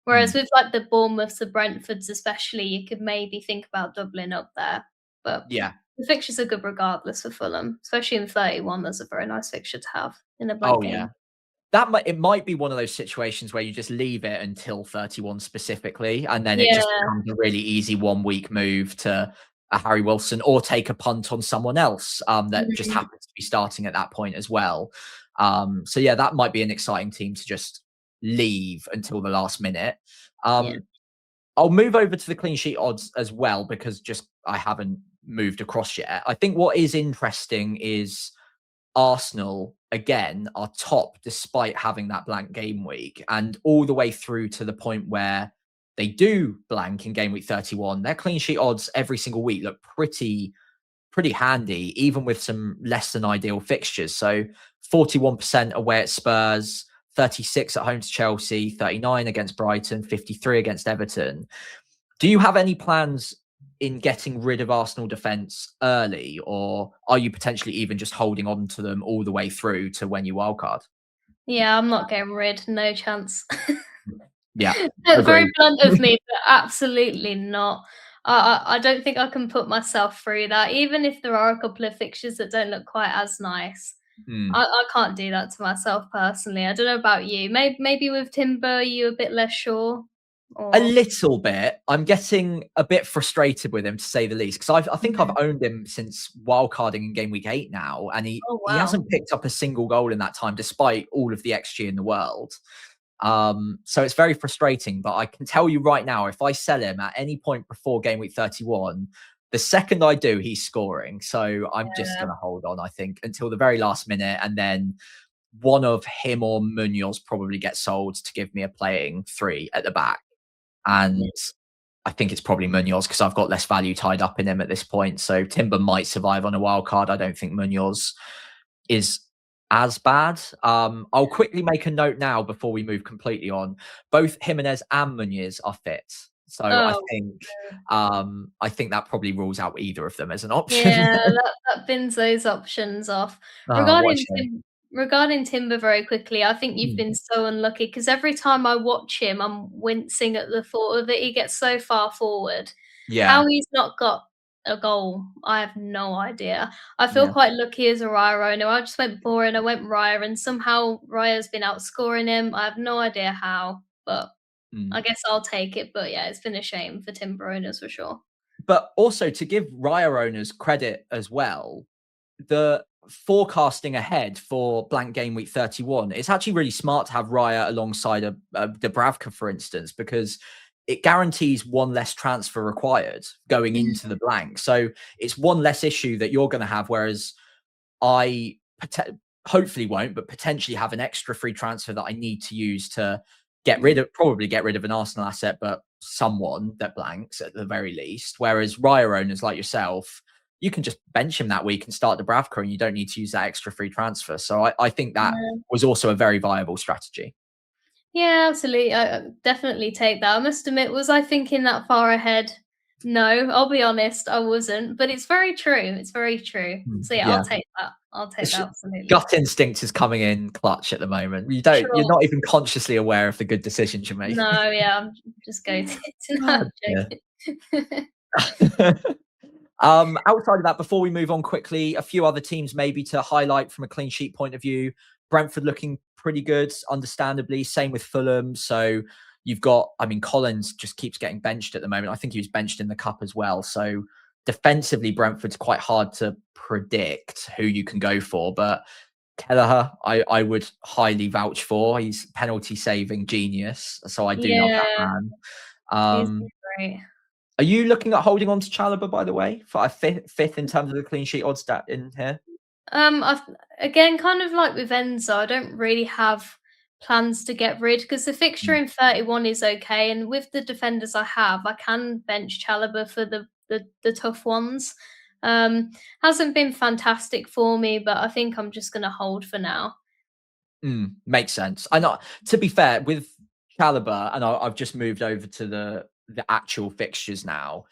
Whereas Mm, with like the Bournemouths, the Brentfords especially, you could maybe think about doubling up there. But yeah. the fixtures are good regardless for Fulham, especially in 31. That's a very nice fixture to have in a blank Oh yeah. game. It might be one of those situations where you just leave it until 31 specifically, and then it Yeah. just becomes a really easy 1 week move to a Harry Wilson, or take a punt on someone else that just Mhm. happens to be starting at that point as well. So yeah, that might be an exciting team to just leave until the last minute. Yeah. I'll move over to the clean sheet odds as well, because just I haven't moved across yet. I think what is interesting is Arsenal again are top despite having that blank game week, and all the way through to the point where they do blank in game week 31. Their clean sheet odds every single week look pretty handy, even with some less than ideal fixtures. So 41% away at Spurs, 36 at home to Chelsea, 39 against Brighton, 53 against Everton. Do you have any plans in getting rid of Arsenal defence early, or are you potentially even just holding on to them all the way through to when you wildcard? Yeah, I'm not getting rid, no chance. Yeah, Very agreed. blunt of me, but absolutely not. I don't think I can put myself through that, even if there are a couple of fixtures that don't look quite as nice. Mm. I can't do that to myself personally. I don't know about you. Maybe with Timber, you a bit less sure, A or little bit. I'm getting a bit frustrated with him, to say the least, because I think I've Mhm. owned him since wildcarding in game week 8 now, and Oh he wow. hasn't picked up a single goal in that time, despite all of the XG in the world. So it's very frustrating, but I can tell you right now, if I sell him at any point before game week 31, the second I do, he's scoring. So I'm just Yeah. going to hold on, I think, until the very last minute, and then one of him or Munoz probably gets sold to give me a playing three at the back. Yeah. And I think it's probably Munoz, because I've got less value tied up in him at this point. So Timber might survive on a wild card. I don't think Munoz is as bad. I'll quickly make a note now before we move completely on. Both Jimenez and Munoz are fit. So Oh, I think that probably rules out either of them as an option. yeah, that bins those options off. Oh, what a Regarding shame. regarding Timber very quickly, I think you've Mm. been so unlucky because every time I watch him, I'm wincing at the thought of it. He gets so far forward. Yeah. How he's not got a goal, I have no idea. I feel Yeah. quite lucky as a Raya owner. I just went boring. I went Raya, and somehow Raya's been outscoring him. I have no idea how, but I Mm. guess I'll take it. But yeah, it's been a shame for Timber owners for sure. But also, to give Raya owners credit as well, the forecasting ahead for blank game week 31, it's actually really smart to have Raya alongside a Dubravka, for instance, because it guarantees one less transfer required going into the blank. So it's one less issue that you're going to have. Whereas I hopefully won't, but potentially have an extra free transfer that I need to use to probably get rid of an Arsenal asset, but someone that blanks at the very least. Whereas Raya owners like yourself, you can just bench him that week and start Dubravka, and you don't need to use that extra free transfer. So I think that Yeah. was also a very viable strategy. Yeah, absolutely. I definitely take that. I must admit, was I thinking that far ahead? No, I'll be honest, I wasn't. But it's very true. It's very true. So yeah, Yeah. I'll take that. I'll take It's that absolutely. gut instinct is coming in clutch at the moment. You're Sure. not even consciously aware of the good decisions you're making. No, yeah, I'm just going to God, I'm yeah. joking. Outside of that, before we move on quickly, a few other teams maybe to highlight from a clean sheet point of view. Brentford looking pretty good, understandably. Same with Fulham. So you've got, I mean, Collins just keeps getting benched at the moment. I think he was benched in the cup as well. So defensively, Brentford's quite hard to predict who you can go for. But Kelleher, I would highly vouch for. He's penalty saving genius. So I do love that Yeah, man. he's Um, great. are you looking at holding on to Chalobah, by the way, for a fifth in terms of the clean sheet odds stat in here? I've again, kind of like with Enzo, I don't really have plans to get rid because the fixture Mm, in 31 is okay, and with the defenders I have, I can bench Chalobah for the tough ones. Um, hasn't been fantastic for me, but I think I'm just gonna hold for now. makes sense. I know. To be fair, with Chalobah, and I've just moved over to the actual fixtures now.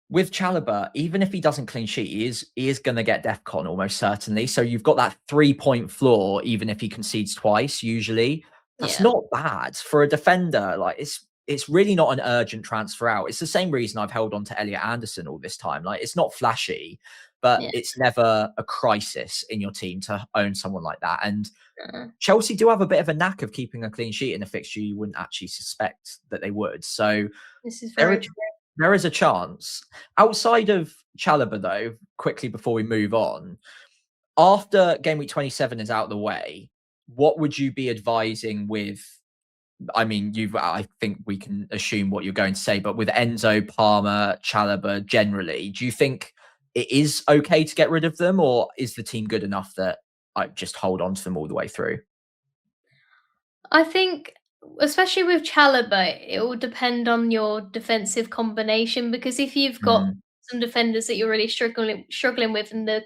With Chalobah, even if he doesn't clean sheet, he is going to get DEFCON almost certainly. So you've got that 3 point floor, even if he concedes twice. Usually, that's Yeah, not bad for a defender. Like it's really not an urgent transfer out. It's the same reason I've held on to Elliot Anderson all this time. Like it's not flashy, but yeah. it's never a crisis in your team to own someone like that. And uh, Chelsea do have a bit of a knack of keeping a clean sheet in a fixture you wouldn't actually suspect that they would. So this is very there, true. there is a chance. Outside of Chalobah, though, quickly before we move on, after game week 27 is out of the way, what would you be advising with? I mean, I think we can assume what you're going to say, but with Enzo, Palmer, Chalobah generally, do you think it is okay to get rid of them, or is the team good enough that I just hold on to them all the way through? I think, especially with Chalobah, it will depend on your defensive combination because if you've got Mm, some defenders that you're really struggling with and the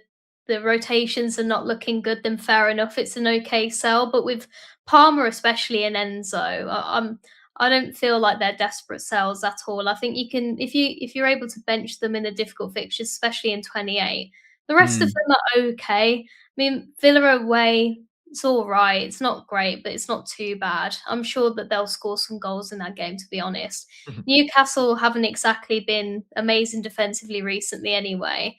rotations are not looking good, then fair enough, it's an okay sell. But with Palmer, especially and Enzo, I don't feel like they're desperate sells at all. I think you can if you're able to bench them in the difficult fixtures, especially in 28. The rest of mm, them are okay. I mean, Villa away, it's all right. It's not great, but it's not too bad. I'm sure that they'll score some goals in that game, to be honest. Newcastle haven't exactly been amazing defensively recently anyway.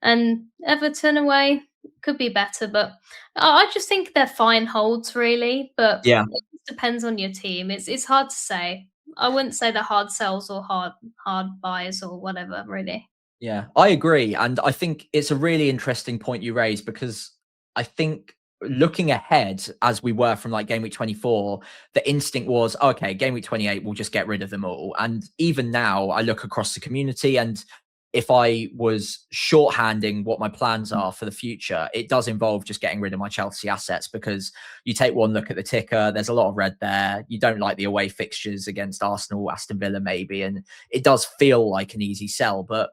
And Everton away could be better, but I just think they're fine holds really, but yeah. it just depends on your team. It's hard to say. I wouldn't say they're hard sells or hard buys or whatever, really. Yeah, I agree. And I think it's a really interesting point you raised because I think looking ahead as we were from like game week 24, the instinct was, okay, game week 28, we'll just get rid of them all. And even now, I look across the community and if I was shorthanding what my plans are for the future, it does involve just getting rid of my Chelsea assets because you take one look at the ticker, there's a lot of red there. You don't like the away fixtures against Arsenal, Aston Villa, maybe. And it does feel like an easy sell. But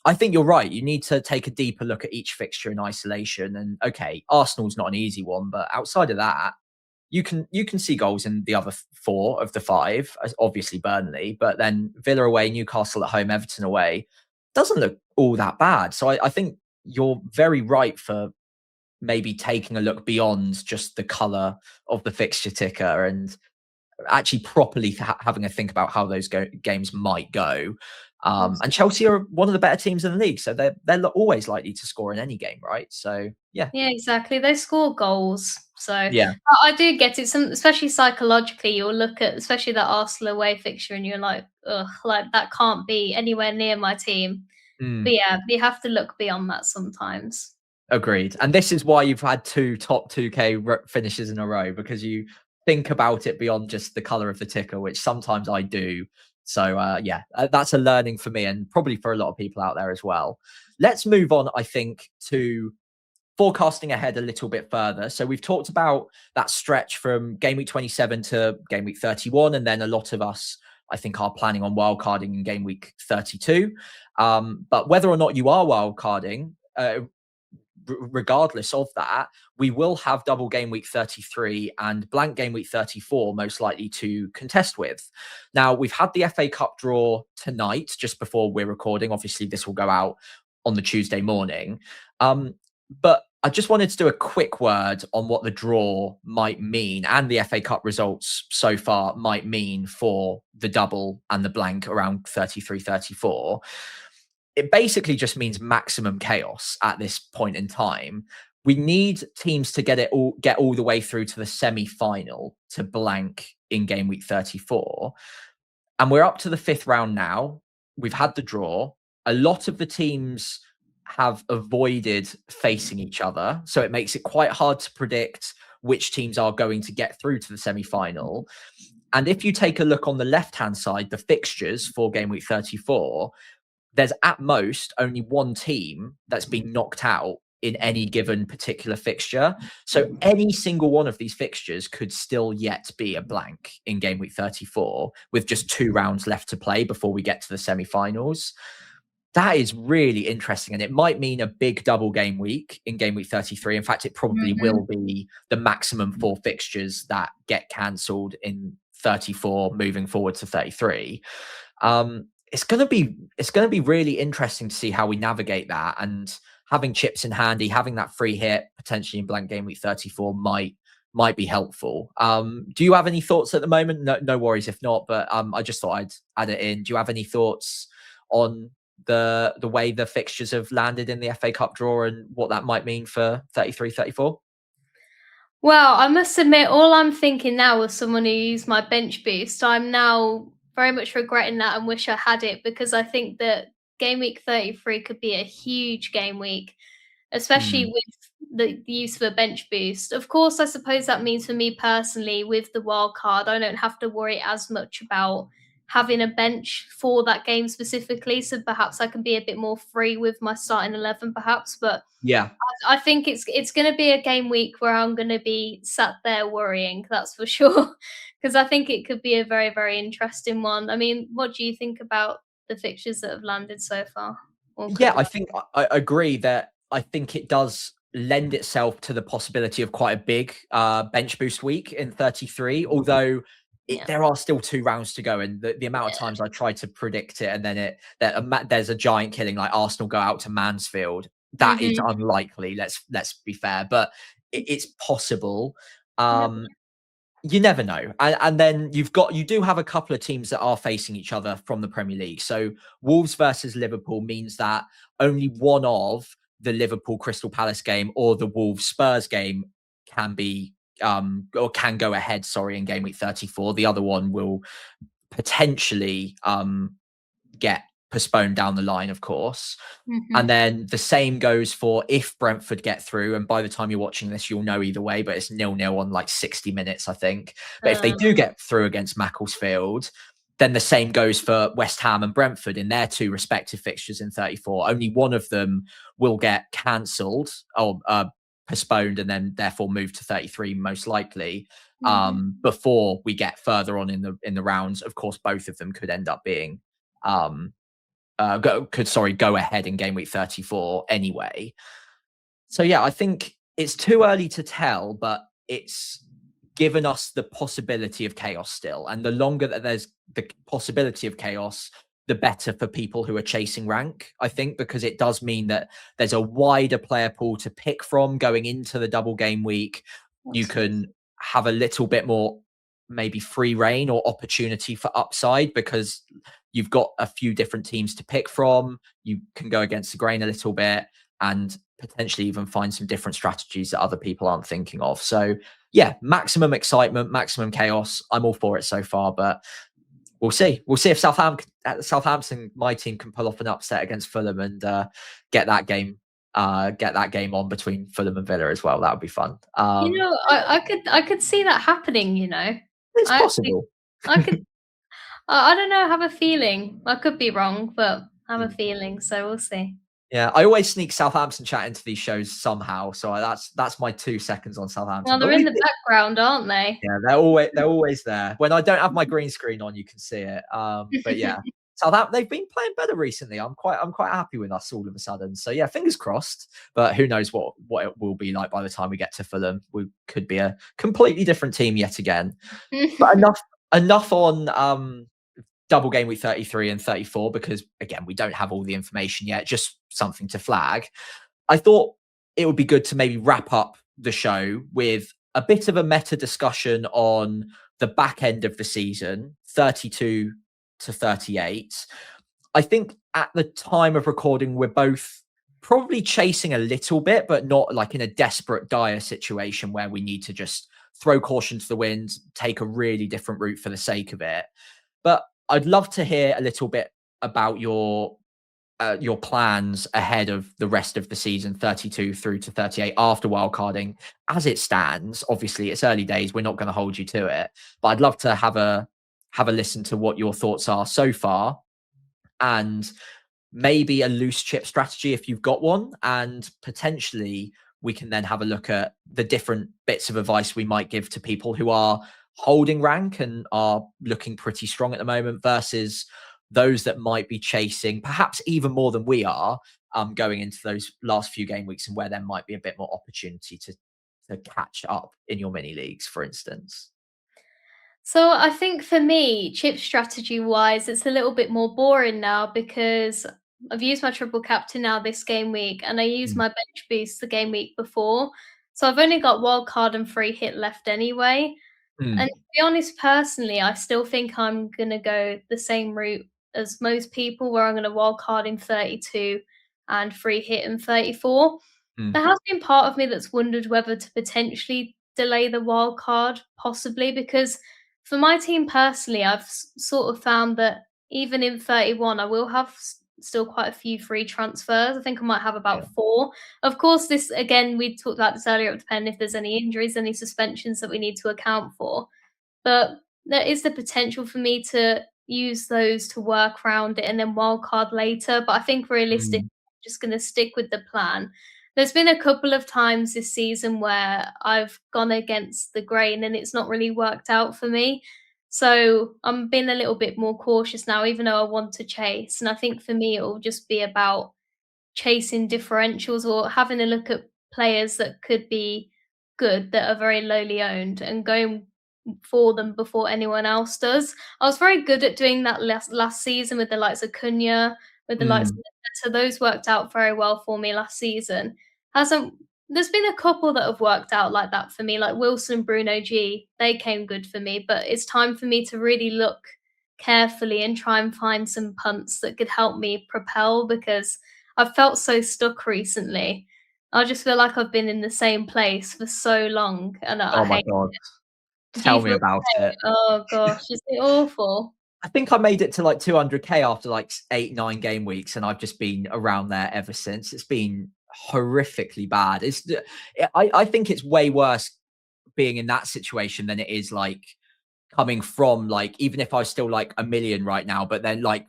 I think you're right. You need to take a deeper look at each fixture in isolation. And okay, Arsenal's not an easy one, but outside of that, you can see goals in the other four of the five. Obviously Burnley, but then Villa away, Newcastle at home, Everton away doesn't look all that bad. So I think you're very right for maybe taking a look beyond just the color of the fixture ticker and actually properly having a think about how those games might go. And Chelsea are one of the better teams in the league, so they're always likely to score in any game, right? So yeah, Yeah, exactly. They score goals. So yeah, I do get it. Some, especially psychologically, you'll look at especially that Arsenal away fixture and you're like, ugh, like that can't be anywhere near my team. mm, But yeah, you have to look beyond that sometimes. agreed. And this is why you've had two top 2K finishes in a row because you think about it beyond just the color of the ticker, which sometimes I do. So yeah, that's a learning for me and probably for a lot of people out there as well. Let's move on, I think, to forecasting ahead a little bit further. So we've talked about that stretch from game week 27 to game week 31. And then a lot of us, I think, are planning on wildcarding in game week 32. But whether or not you are wildcarding, regardless of that, we will have double game week 33 and blank game week 34 most likely to contest with. Now, we've had the FA Cup draw tonight, just before we're recording. Obviously, this will go out on the Tuesday morning. But I just wanted to do a quick word on what the draw might mean and the FA Cup results so far might mean for the double and the blank around 33, 34. It basically just means maximum chaos at this point in time. We need teams to get all the way through to the semi-final to blank in game week 34. And we're up to the 5th round now. We've had the draw. A lot of the teams have avoided facing each other, so it makes it quite hard to predict which teams are going to get through to the semi-final. And if you take a look on the left-hand side, the fixtures for game week 34, there's at most only one team that's been knocked out in any given particular fixture. So any single one of these fixtures could still yet be a blank in game week 34 with just 2 rounds left to play before we get to the semi-finals. That is really interesting. And it might mean a big double game week in game week 33. In fact, it probably will be the maximum 4 fixtures that get cancelled in 34 moving forward to 33. It's going to be really interesting to see how we navigate that, and having chips in handy, having that free hit potentially in blank game week 34 might be helpful. Do you have any thoughts at the moment? No worries if not, but I just thought I'd add it in. Do you have any thoughts on the way the fixtures have landed in the FA Cup draw and what that might mean for 33, 34? Well, I must admit, all I'm thinking now as someone who used my bench boost, I'm now very much regretting that and wish I had it, because I think that game week 33 could be a huge game week, especially with the use of a bench boost. Of course, I suppose that means for me personally, with the wild card, I don't have to worry as much about having a bench for that game specifically. So perhaps I can be a bit more free with my starting 11, perhaps. But Yeah. I think it's going to be a game week where I'm going to be sat there worrying, that's for sure, because I think it could be a very, very interesting one. I mean, what do you think about the fixtures that have landed so far? Or could Yeah, I land? think I agree that I think it does lend itself to the possibility of quite a big bench boost week in 33, although Yeah. there are still 2 rounds to go. And the amount of times I tried to predict it and then there's a giant killing like Arsenal go out to Mansfield, that is unlikely. Let's be fair, but it's possible. You never know. And then you do have a couple of teams that are facing each other from the Premier League. So Wolves versus Liverpool means that only one of the Liverpool Crystal Palace game or the Wolves Spurs game can be or can go ahead, in game week 34. The other one will potentially get postponed down the line, of course. And then the same goes for if Brentford get through. And by the time you're watching this, you'll know either way, but it's 0-0 on like 60 minutes, I think. But if they do get through against Macclesfield, then the same goes for West Ham and Brentford in their 2 respective fixtures in 34. Only one of them will get cancelled or postponed and then therefore move to 33 most likely before we get further on in the rounds. Of course, both of them could end up being go ahead in game week 34 anyway. So yeah, I think it's too early to tell, but it's given us the possibility of chaos still. And the longer that there's the possibility of chaos, the better for people who are chasing rank, I think, because it does mean that there's a wider player pool to pick from going into the double game week. You can have a little bit more maybe free reign or opportunity for upside because you've got a few different teams to pick from. You can go against the grain a little bit and potentially even find some different strategies that other people aren't thinking of. So yeah, maximum excitement, maximum chaos. I'm all for it so far, but we'll see. We'll see if Southampton, my team, can pull off an upset against Fulham and get that game on between Fulham and Villa as well. That would be fun. I could see that happening. It's I possible. I could. I don't know. I have a feeling. I could be wrong, but I have a feeling. So we'll see. Yeah, I always sneak Southampton chat into these shows somehow, so that's my 2 seconds on Southampton. Well, they're But in the background, aren't they? yeah, they're always there. When I don't have my green screen on, you can see it. But yeah, Southampton, they've been playing better recently. I'm quite happy with us all of a sudden. So yeah, fingers crossed. But who knows what it will be like by the time we get to Fulham? We could be a completely different team yet again. But enough on double game week 33 and 34, because again, we don't have all the information yet. Just something to flag. I thought it would be good to maybe wrap up the show with a bit of a meta discussion on the back end of the season, 32 to 38. I think at the time of recording, we're both probably chasing a little bit, but not like in a desperate, dire situation where we need to just throw caution to the wind, take a really different route for the sake of it. But I'd love to hear a little bit about your plans ahead of the rest of the season, 32 through to 38 after wildcarding. As it stands, obviously it's early days. We're not going to hold you to it, but I'd love to have a listen to what your thoughts are so far, and maybe a loose chip strategy if you've got one, and potentially we can then have a look at the different bits of advice we might give to people who are holding rank and are looking pretty strong at the moment versus those that might be chasing perhaps even more than we are, going into those last few game weeks, and where there might be a bit more opportunity to catch up in your mini leagues, for instance. So I think for me, chip strategy wise, it's a little bit more boring now because I've used my triple captain now this game week and I used Mm, my bench boost the game week before. So I've only got wild card and free hit left anyway. And mm, to be honest, personally, I still think I'm gonna go the same route as most people, where I'm gonna wild card in 32 and free hit in 34. mm. There has been part of me that's wondered whether to potentially delay the wild card, possibly, because for my team personally, I've sort of found that even in 31, I will have still quite a few free transfers. I think I might have Yeah. about four. Of course, this again, we talked about this earlier. It would depend if there's any injuries, any suspensions that we need to account for. But there is the potential for me to use those to work around it and then wildcard later. But I think realistically, Mm, I'm just going to stick with the plan. There's been a couple of times this season where I've gone against the grain and it's not really worked out for me. So I'm being a little bit more cautious now, even though I want to chase. And I think for me, it will just be about chasing differentials or having a look at players that could be good that are very lowly owned and going for them before anyone else does. I was very good at doing that last season with the likes of Cunha, with the likes of mm. so those worked out very well for me last season. Hasn't There's been a couple that have worked out like that for me, like Wilson and Bruno G. They came good for me, but it's time for me to really look carefully and try and find some punts that could help me propel because I've felt so stuck recently. I just feel like I've been in the same place for so long, and I Oh my hate God. it. Do you Tell me feel about the same? it. Oh gosh, is it awful? I think I made it to like 200K after like 8, 9 game weeks, and I've just been around there ever since. It's been horrifically bad. I think it's way worse being in that situation than it is like coming from, like, even if I was still like a million right now, but then like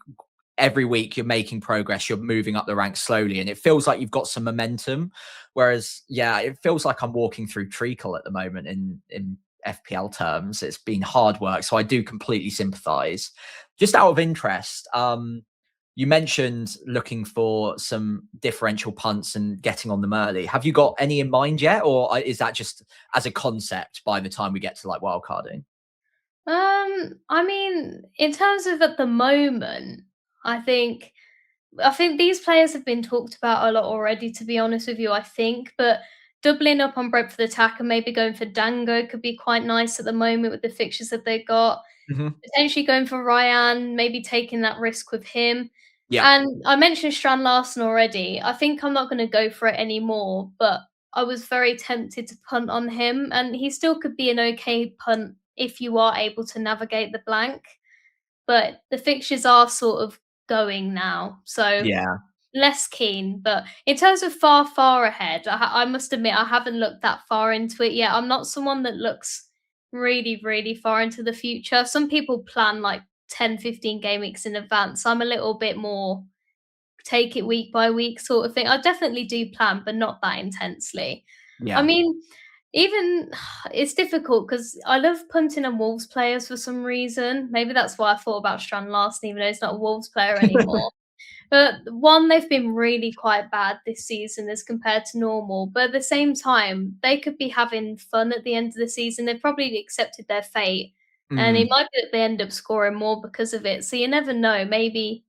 every week you're making progress, you're moving up the ranks slowly, and it feels like you've got some momentum. Whereas, yeah, it feels like I'm walking through treacle at the moment in FPL terms. It's been hard work, so I do completely sympathize. Just out of interest, you mentioned looking for some differential punts and getting on them early. Have you got any in mind yet, or is that just as a concept by the time we get to like wildcarding? I mean, in terms of at the moment, I think I think these players have been talked about a lot already, to be honest with you, I think. But doubling up on Brentford attack and maybe going for Dango could be quite nice at the moment with the fixtures that they got. Hmm. Potentially going for Ryan, maybe taking that risk with him. Yeah, And I mentioned Strand Larsen already. I think I'm not going to go for it anymore, but I was very tempted to punt on him, and he still could be an okay punt if you are able to navigate the blank. But the fixtures are sort of going now, so yeah. less keen. But in terms of far, far ahead, I must admit I haven't looked that far into it yet. I'm not someone that looks really, really far into the future. Some people plan like 10, 15 game weeks in advance. I'm a little bit more take it week by week sort of thing. I definitely do plan, but not that intensely. I Yeah. mean, even it's difficult because I love punting on Wolves players for some reason. Maybe that's why I thought about Strand Larson, even though he's not a Wolves player anymore. But one, they've been really quite bad this season as compared to normal. But at the same time, they could be having fun at the end of the season. They've probably accepted their fate. And it Mm, might be that they end up scoring more because of it. So you never know. Maybe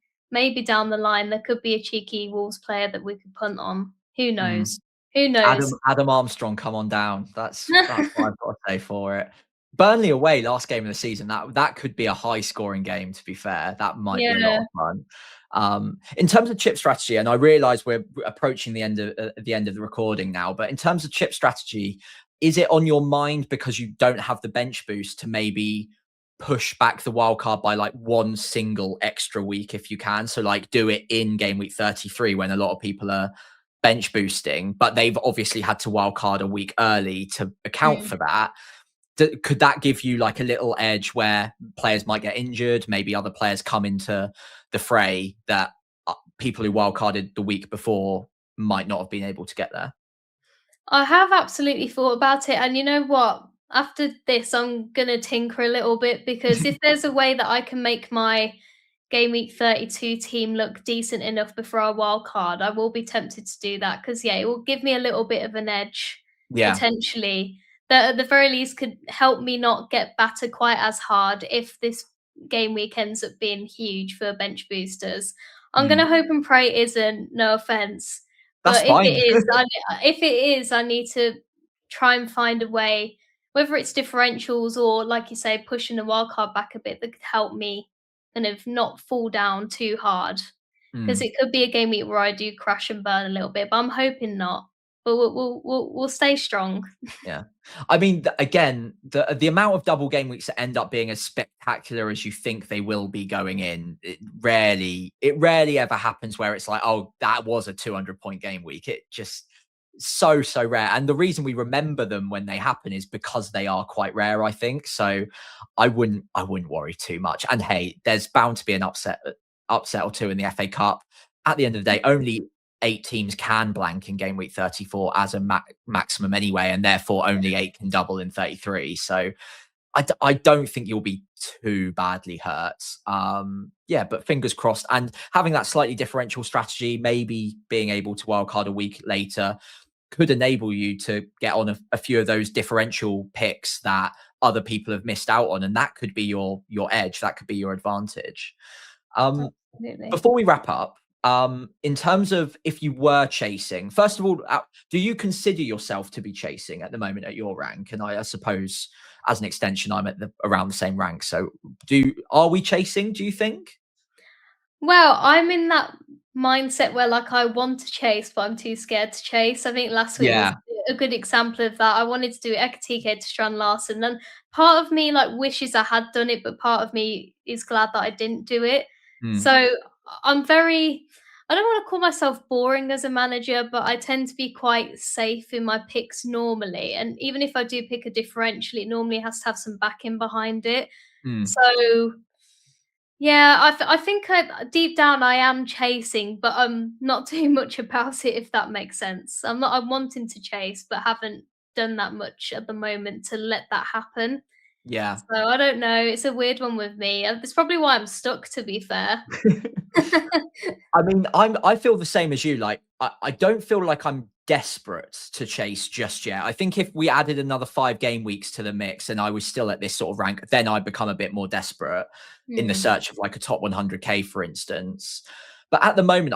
down the line there could be a cheeky Wolves player that we could punt on. Who mm. knows? Who knows? Adam Armstrong, come on down. That's what I've got to say for it. Burnley away, last game of the season. That could be a high scoring game. To be fair, that might be a lot Yeah. of fun. In terms of chip strategy, and I realise we're approaching the end of the recording now, but in terms of chip strategy, is it on your mind because you don't have the bench boost to maybe push back the wildcard by like one single extra week if you can? So like do it in game week 33 when a lot of people are bench boosting, but they've obviously had to wildcard a week early to account Mm. for that. Could that give you like a little edge where players might get injured? Maybe other players come into the fray that people who wildcarded the week before might not have been able to get there. I have absolutely thought about it, and you know what? After this, I'm gonna tinker a little bit because if there's a way that I can make my game week 32 team look decent enough before our wild card, I will be tempted to do that because yeah, it will give me a little bit of an edge Yeah. potentially. That at the very least could help me not get battered quite as hard if this game week ends up being huge for bench boosters. I'm Mm. gonna hope and pray it isn't. No offense. That's But if it fine. is, I need to try and find a way, whether it's differentials or, like you say, pushing the wildcard back a bit that could help me kind of not fall down too hard. Because Mm. it could be a game week where I do crash and burn a little bit, but I'm hoping not. But we'll stay strong. Yeah. I mean, again, the amount of double game weeks that end up being as spectacular as you think they will be going in, it rarely ever happens where it's like, oh, that was a 200-point game week. It just so rare. And the reason we remember them when they happen is because they are quite rare, I think. So I wouldn't worry too much. And hey, there's bound to be an upset or two in the FA Cup. At the end of the day, only 8 teams can blank in game week 34 as a maximum anyway, and therefore only 8 can double in 33. So I don't think you'll be too badly hurt. Yeah, but fingers crossed. And having that slightly differential strategy, maybe being able to wildcard a week later, could enable you to get on a few of those differential picks that other people have missed out on, and that could be your edge. That could be your advantage. Absolutely. Before we wrap up, in terms of if you were chasing, first of all, do you consider yourself to be chasing at the moment at your rank? And I suppose as an extension, I'm at around the same rank. So are we chasing, do you think? Well, I'm in that mindset where, like, I want to chase, but I'm too scared to chase. I think last week was Yeah. a good example of that. I wanted to do Ekatike to Strand Larson, and part of me, like, wishes I had done it, but part of me is glad that I didn't do it. Mm, So, I'm very I don't wanna call myself boring as a manager, but I tend to be quite safe in my picks normally, and even if I do pick a differential, it normally has to have some backing behind it. mm, So yeah, I think deep down I am chasing, but I'm not doing much about it, if that makes sense. I'm wanting to chase, but haven't done that much at the moment to let that happen. yeah. So I don't know. It's a weird one with me. It's probably why I'm stuck, to be fair. I mean, I feel the same as you. Like, I don't feel like I'm desperate to chase just yet. I think if we added another 5 game weeks to the mix and I was still at this sort of rank, then I'd become a bit more desperate in the Hmm. search of like a top 100k, for instance. But at the moment,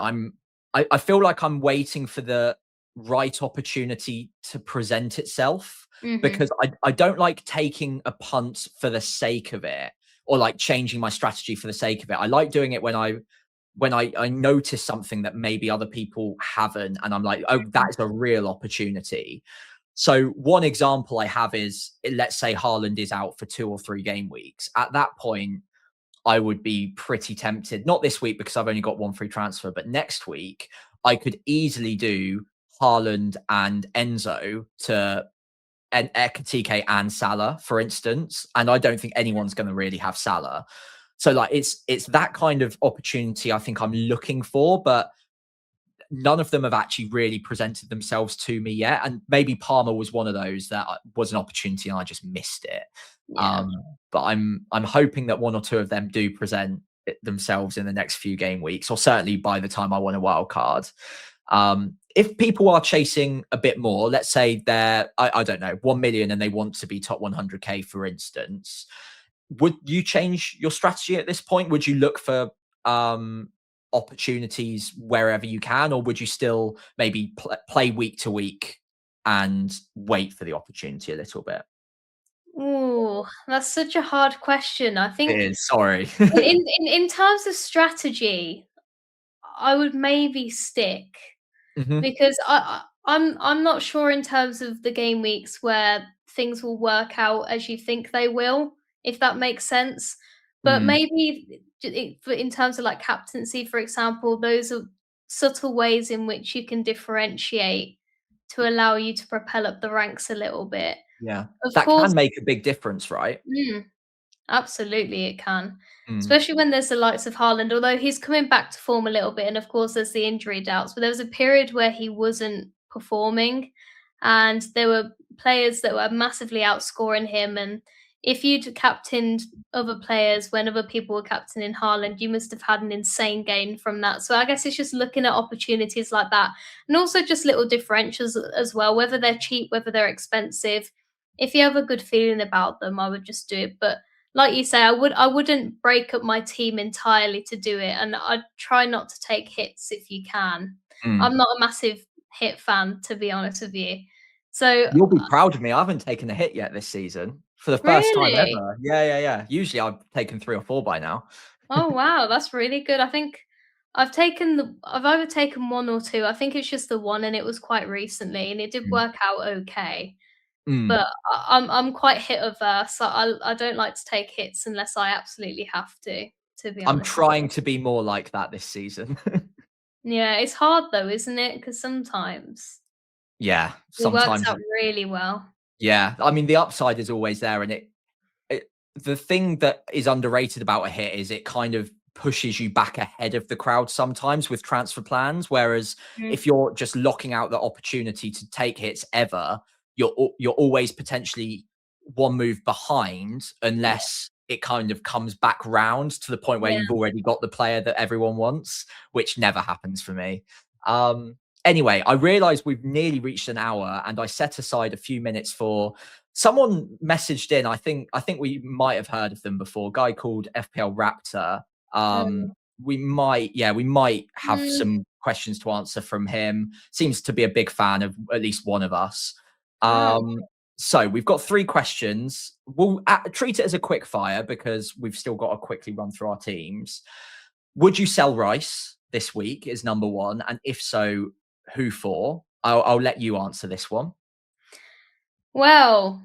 I feel like I'm waiting for the right opportunity to present itself, Mhm. because I don't like taking a punt for the sake of it, or like changing my strategy for the sake of it. I like doing it when I notice something that maybe other people haven't, and I'm like, oh, Mhm. that's a real opportunity. So one example I have is, let's say Haaland is out for 2 or 3 game weeks. At that point, I would be pretty tempted. Not this week because I've only got 1 free transfer, but next week I could easily do Haaland and Enzo to and Ekatike and Salah, for instance. And I don't think anyone's going to really have Salah. So like it's that kind of opportunity I think I'm looking for, but none of them have actually really presented themselves to me yet. And maybe Palmer was one of those that was an opportunity and I just missed it. Yeah. But I'm hoping that one or two of them do present themselves in the next few game weeks, or certainly by the time I won a wild card. If people are chasing a bit more, let's say they're, I don't know, 1 million and they want to be top 100k, for instance, would you change your strategy at this point? Would you look for opportunities wherever you can, or would you still maybe play week to week and wait for the opportunity a little bit? Ooh, that's such a hard question. I It think is, sorry. in terms of strategy, I would maybe stick Hmm. because I'm not sure in terms of the game weeks where things will work out as you think they will, if that makes sense. But Mm, maybe in terms of like captaincy, for example, those are subtle ways in which you can differentiate to allow you to propel up the ranks a little bit. yeah, Of that course, can make a big difference, right? mm, absolutely, it can. Mm, Especially when there's the likes of Haaland, although he's coming back to form a little bit, and of course there's the injury doubts, but there was a period where he wasn't performing, and there were players that were massively outscoring him, and if you'd captained other players when other people were captaining Haaland, you must have had an insane gain from that. So I guess it's just looking at opportunities like that, and also just little differentials as well, whether they're cheap, whether they're expensive. If you have a good feeling about them, I would just do it, but like you say, I wouldn't break up my team entirely to do it, and I'd try not to take hits if you can. mm. I'm not a massive hit fan, to be honest with you. So You'll be proud of me. I haven't taken a hit yet this season for the first time really? ever. Yeah, yeah, yeah. Usually I've taken 3 or 4 by now. Oh, wow, that's really good. I think I've either taken 1 or 2. I think it's just the 1, and it was quite recently, and it did Mm, work out okay. mm. But I'm quite hit averse. I don't like to take hits unless I absolutely have to be I'm honest with you. trying to be more like that this season. Yeah, it's hard though, isn't it? Because sometimes Yeah, it works sometimes out really well. yeah. I mean, the upside is always there, and it the thing that is underrated about a hit is it kind of pushes you back ahead of the crowd sometimes with transfer plans, whereas Mm, if you're just locking out the opportunity to take hits ever, you're always potentially one move behind yeah, unless it kind of comes back round to the point where yeah. you've already got the player that everyone wants, which never happens for me. Um, anyway, I realize we've nearly reached an hour and I set aside a few minutes for someone messaged in. I think we might have heard of them before. A guy called FPL Raptor. Um, We might have mm, some questions to answer from him. Seems to be a big fan of at least one of us. oh, Um, so we've got 3 questions. We'll treat it as a quick fire because we've still got to quickly run through our teams. Would you sell Rice this week? Is number 1, and if so, who for? I'll let you answer this one. well,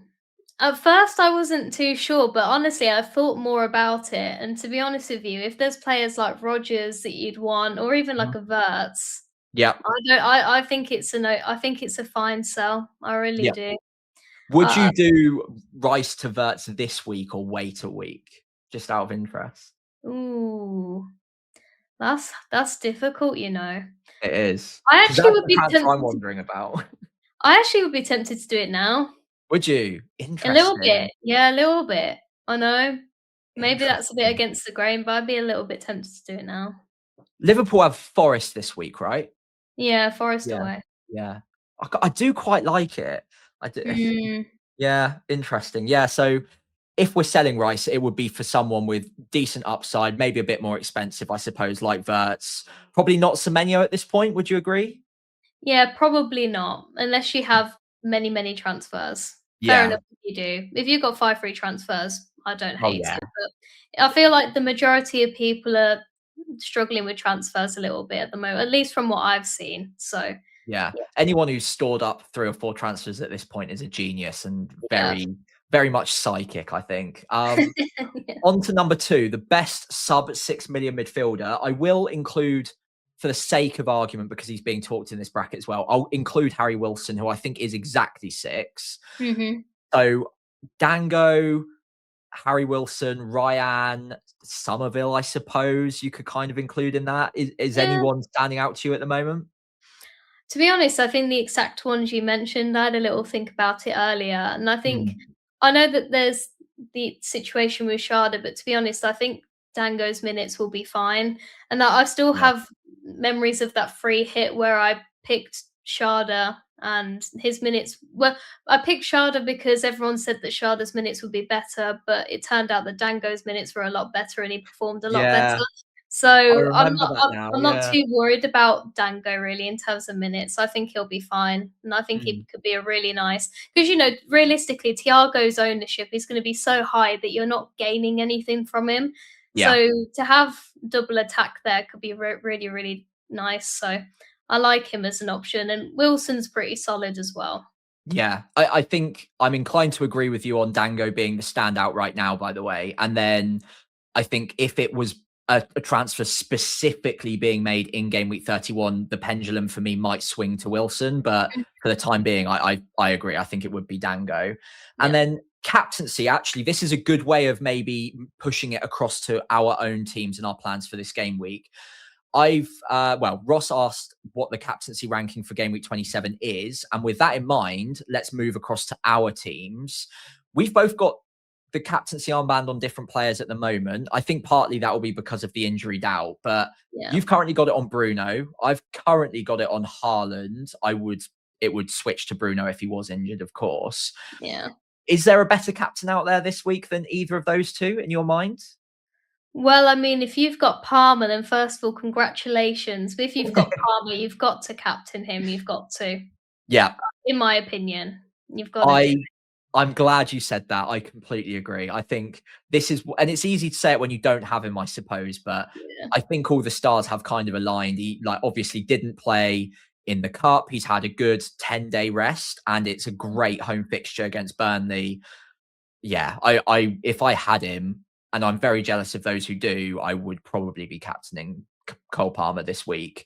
at first I wasn't too sure, but honestly, I've thought more about it, and to be honest with you, if there's players like Rogers that you'd want, or even Mhm. like a Verts, Yeah, I think it's a no. I think it's a fine sell. I really yeah. do. Would Uh, you do Rice to Verts this week or wait a week? Just out of interest. ooh, that's difficult, you know. It is, I because actually that's would the be transfer I'm tempted to wondering about. I actually would be tempted to do it now. Would you? A little Interesting. bit. Yeah, a little bit. I know. Maybe that's a bit Interesting. against the grain, but I'd be a little bit tempted to do it now. Liverpool have Forest this week, right? Yeah, Forest Yeah. away. Yeah. I do quite like it. I do. Mm, Yeah, interesting. Yeah, so if we're selling Rice, it would be for someone with decent upside, maybe a bit more expensive, I suppose, like Verts. Probably not Semenyo at this point. Would you agree? yeah, probably not, unless you have many, many transfers. Fair Yeah. enough if you do. If you've got 5 free transfers, I don't Oh, hate yeah. it, but I feel like the majority of people are struggling with transfers a little bit at the moment, at least from what I've seen. So, Yeah. yeah. Anyone who's stored up 3 or 4 transfers at this point is a genius and Yeah. very, very much psychic, I think. Yeah. On to number 2, the best sub 6 million midfielder. I will include, for the sake of argument, because he's being talked in this bracket as well, I'll include Harry Wilson, who I think is exactly 6. Mhm. So Dango, Harry Wilson, Ryan, Somerville, I suppose you could kind of include in that. Is Yeah. anyone standing out to you at the moment? To be honest, I think the exact ones you mentioned, I had a little think about it earlier, and I think Mm, I know that there's the situation with Sharda, but to be honest, I think Dango's minutes will be fine, and that I still yeah. have memories of that free hit where I picked Sharda and his minutes. Well, I picked Sharda because everyone said that Sharda's minutes would be better, but it turned out that Dango's minutes were a lot better and he performed a lot better. Yeah, I So I'm remember not that now. I'm not Yeah. too worried about Dango really in terms of minutes. I think he'll be fine, and I think he Mm, could be a really nice because realistically, Thiago's ownership is going to be so high that you're not gaining anything from him. yeah. So to have double attack there could be really really nice. So I like him as an option, and Wilson's pretty solid as well. Yeah, I think I'm inclined to agree with you on Dango being the standout right now, by the way. And then I think if it was a transfer specifically being made in game week 31, the pendulum for me might swing to Wilson. But Mm, for the time being, I agree. I think it would be Dango. And yeah, then captaincy, actually, this is a good way of maybe pushing it across to our own teams and our plans for this game week. Ross asked what the captaincy ranking for game week 27 is. And with that in mind, let's move across to our teams. We've both got the captaincy armband on different players at the moment. I think partly that will be because of the injury doubt, but yeah, you've currently got it on Bruno. I've currently got it on Haaland. It would switch to Bruno if he was injured, of course. yeah. Is there a better captain out there this week than either of those two in your mind? Well, I mean, if you've got Palmer, then first of all, congratulations. But if you've got Palmer, you've got to captain him. You've got to, Yeah, in my opinion, you've got to do. I I'm glad you said that. I completely agree. I think this is, and it's easy to say it when you don't have him, I suppose, but Yeah. I think all the stars have kind of aligned. He like obviously didn't play in the cup. He's had a good 10-day rest, and it's a great home fixture against Burnley. Yeah, I if I had him, and I'm very jealous of those who do, I would probably be captaining Cole Palmer this week.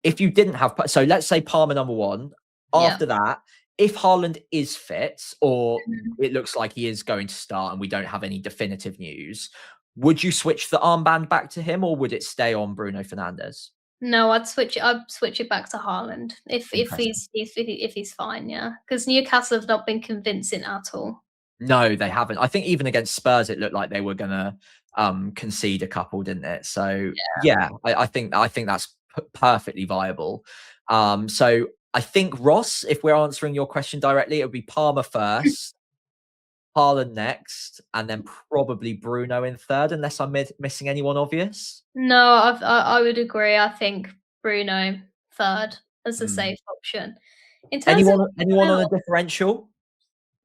If you didn't have, so let's say Palmer number one. Yeah. After that, if Haaland is fit, or Mhm. it looks like he is going to start, and we don't have any definitive news, would you switch the armband back to him, or would it stay on Bruno Fernandes? No, I'd switch it back to Haaland Interesting. if he's fine, yeah. Because Newcastle have not been convincing at all. No, they haven't. I think even against Spurs, it looked like they were gonna concede a couple, didn't it? So yeah, I think that's perfectly viable. So I think Ross, if we're answering your question directly, it would be Palmer first, Haaland next, and then probably Bruno in third, unless I'm missing anyone obvious. No, I would agree. I think Bruno third as a Hmm. safe option. In terms of Anyone on a differential?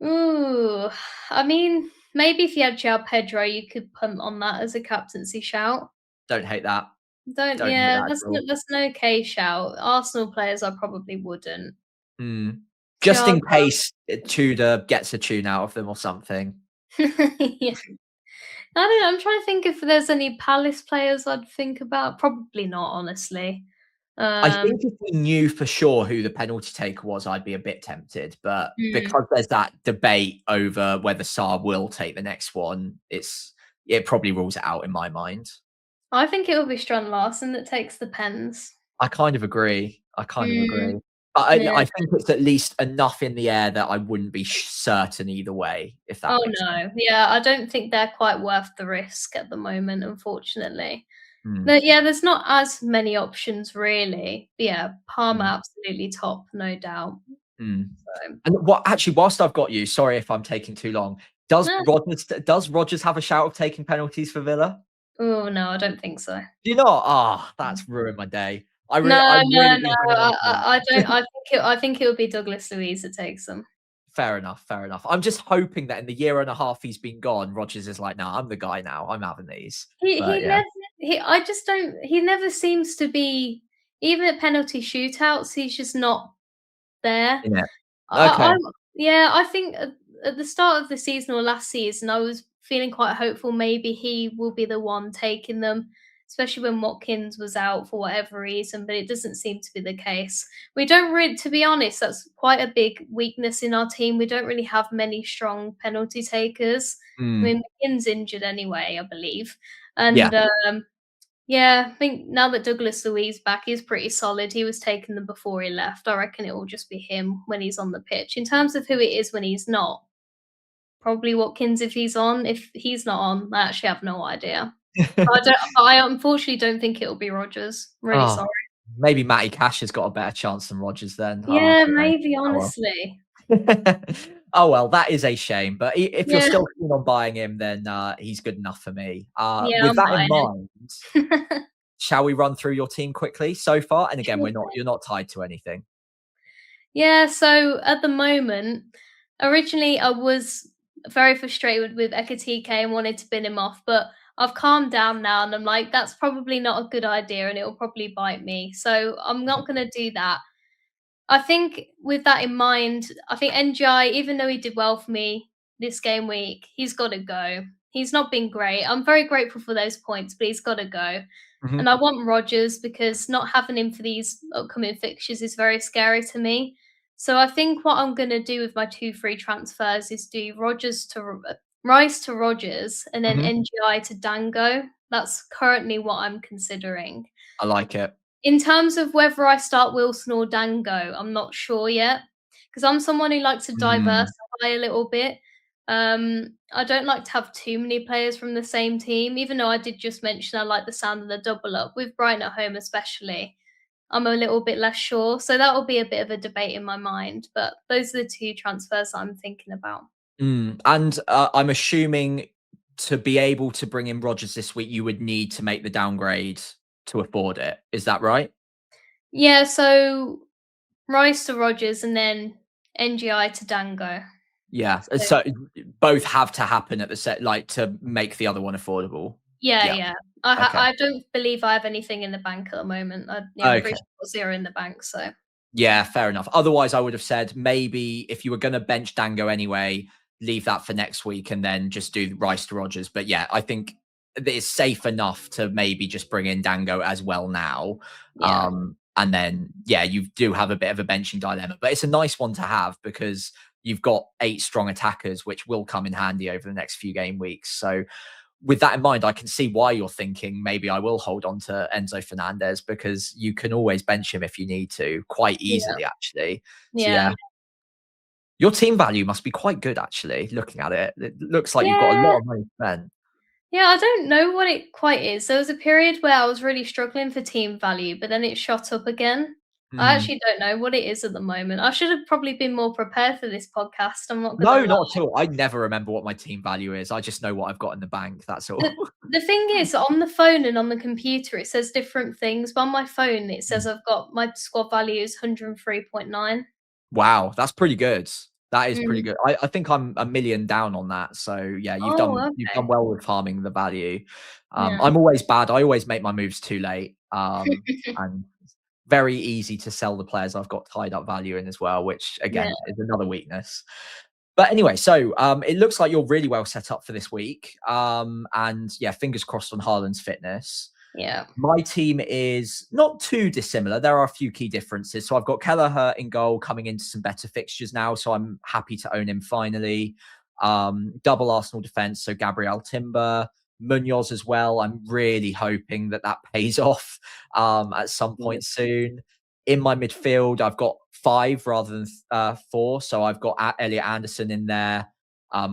ooh, I mean, maybe if you had João Pedro, you could punt on that as a captaincy shout. Don't hate that. Don't Don't hate yeah, that at all. that's an okay shout. Arsenal players, I probably wouldn't. Hmm. Just in Thiago, case Tudor gets a tune out of them or something. yeah. I don't know. I'm trying to think if there's any Palace players I'd think about. Probably not, honestly. I Um, think if we knew for sure who the penalty taker was, I'd be a bit tempted. But hmm, because there's that debate over whether Saar will take the next one, it probably rules it out in my mind. I think it will be Strand Larson that takes the pens. I kind of agree. I kind of Mm, agree. But yeah. I think it's at least enough in the air that I wouldn't be certain either way, if that Oh makes sense. no, yeah. I don't think they're quite worth the risk at the moment, unfortunately. Mm, But yeah, there's not as many options really. But yeah, Palmer mm, absolutely top, no doubt. mm. So, And what actually, whilst I've got you, sorry if I'm taking too long. nah. Does Rodgers have a shout of taking penalties for Villa? Oh no, I don't think so. Do you not? Ah, that's ruined my day. I No, no, really no. didn't bring him on I don't. point. I think it will be Douglas Luiz that takes them. Fair enough, fair enough. I'm just hoping that in the year and a half he's been gone, Rodgers is like, "Nah, I'm the guy now. I'm having these." But He yeah. never. I just don't. He never seems to be. Even at penalty shootouts, he's just not there. Yeah. I Okay. yeah, I think at the start of the season or last season, I was feeling quite hopeful maybe he will be the one taking them, especially when Watkins was out for whatever reason, but it doesn't seem to be the case. We don't really, to be honest, that's quite a big weakness in our team. We don't really have many strong penalty takers. I Mm. mean, McKinn's injured anyway, I believe. Yeah. And Yeah, I think now that Douglas Luiz back, he's pretty solid. He was taking them before he left. I reckon it will just be him when he's on the pitch. In terms of who it is when he's not, probably Watkins if he's on. If he's not on, I actually have no idea. I unfortunately don't think it'll be Rodgers. I'm really Oh, sorry. maybe Matty Cash has got a better chance than Rodgers then. Oh, I Yeah, don't know. maybe, Oh, well. honestly. Oh, well, that is a shame. But if you're Yeah. still keen on buying him, then he's good enough for me. Yeah, With I'm that in buying mind, him. shall we run through your team quickly so far? And again, Sure you're not tied to anything. Yeah, so at the moment, originally I was very frustrated with Ekatike and wanted to bin him off, but I've calmed down now and I'm like, that's probably not a good idea and it'll probably bite me. So I'm not going to do that. I think with that in mind, I think NGI, even though he did well for me this game week, he's got to go. He's not been great. I'm very grateful for those points, but he's got to go. And Mhm. I want Rodgers because not having him for these upcoming fixtures is very scary to me. So I think what I'm going to do with my 2 free transfers is do Rice to Rodgers and then Mhm. NGI to Dango. That's currently what I'm considering. I like it. In terms of whether I start Wilson or Dango, I'm not sure yet because I'm someone who likes to Mm. diversify a little bit. I don't like to have too many players from the same team, even though I did just mention I like the sound of the double up with Brighton at home, especially. I'm a little bit less sure, so that will be a bit of a debate in my mind. But those are the 2 transfers I'm thinking about. And I'm assuming to be able to bring in Rodgers this week, you would need to make the downgrade to afford it. Is that right? Yeah, so Rice to Rodgers and then NGI to Dango. Yeah. So So both have to happen at the set, like to make the other one affordable. yeah, Yeah. yeah. Okay. I don't believe I have anything in the bank at the moment. I'm Okay. pretty sure I've got 0 in the bank, so Yeah, fair enough. Otherwise, I would have said maybe if you were going to bench Dango anyway, leave that for next week and then just do Rice to Rogers. But yeah, I think that it's safe enough to maybe just bring in Dango as well now. yeah. And then, yeah, you do have a bit of a benching dilemma, but it's a nice one to have because you've got 8 strong attackers, which will come in handy over the next few game weeks. So with that in mind, I can see why you're thinking maybe I will hold on to Enzo Fernandez because you can always bench him if you need to quite Yeah. easily, actually. So, Yeah. yeah, your team value must be quite good, actually, looking at it. It looks like you've got a Yeah. lot of money spent. Yeah, I don't know what it quite is. There was a period where I was really struggling for team value, but then it shot up again. I Hmm. actually don't know what it is at the moment. I should have probably been more prepared for this podcast. I'm not gonna No, lie. not at all. I never remember what my team value is. I just know what I've got in the bank. That's all. The thing is, on the phone and on the computer, it says different things. But on my phone, it says I've got my squad value is 103.9. Wow, that's pretty good. That is pretty Mm. good. I think I'm a million down on that. So yeah, Oh, you've okay. done well with farming the value. Yeah. I'm always bad. I always make my moves too late. And very easy to sell the players I've got tied up value in as well, which Yeah, again is another weakness. But anyway, so it looks like you're really well set up for this week. And yeah, fingers crossed on Haaland's fitness. yeah. My team is not too dissimilar. There are a few key differences. So I've got Kelleher in goal coming into some better fixtures now. So I'm happy to own him finally. Double Arsenal defense. So Gabriel Timber, Munoz as well. I'm really hoping that that pays off at some Mm, point soon. In my midfield, I've got 5 rather than 4. So I've got Elliot Anderson in there.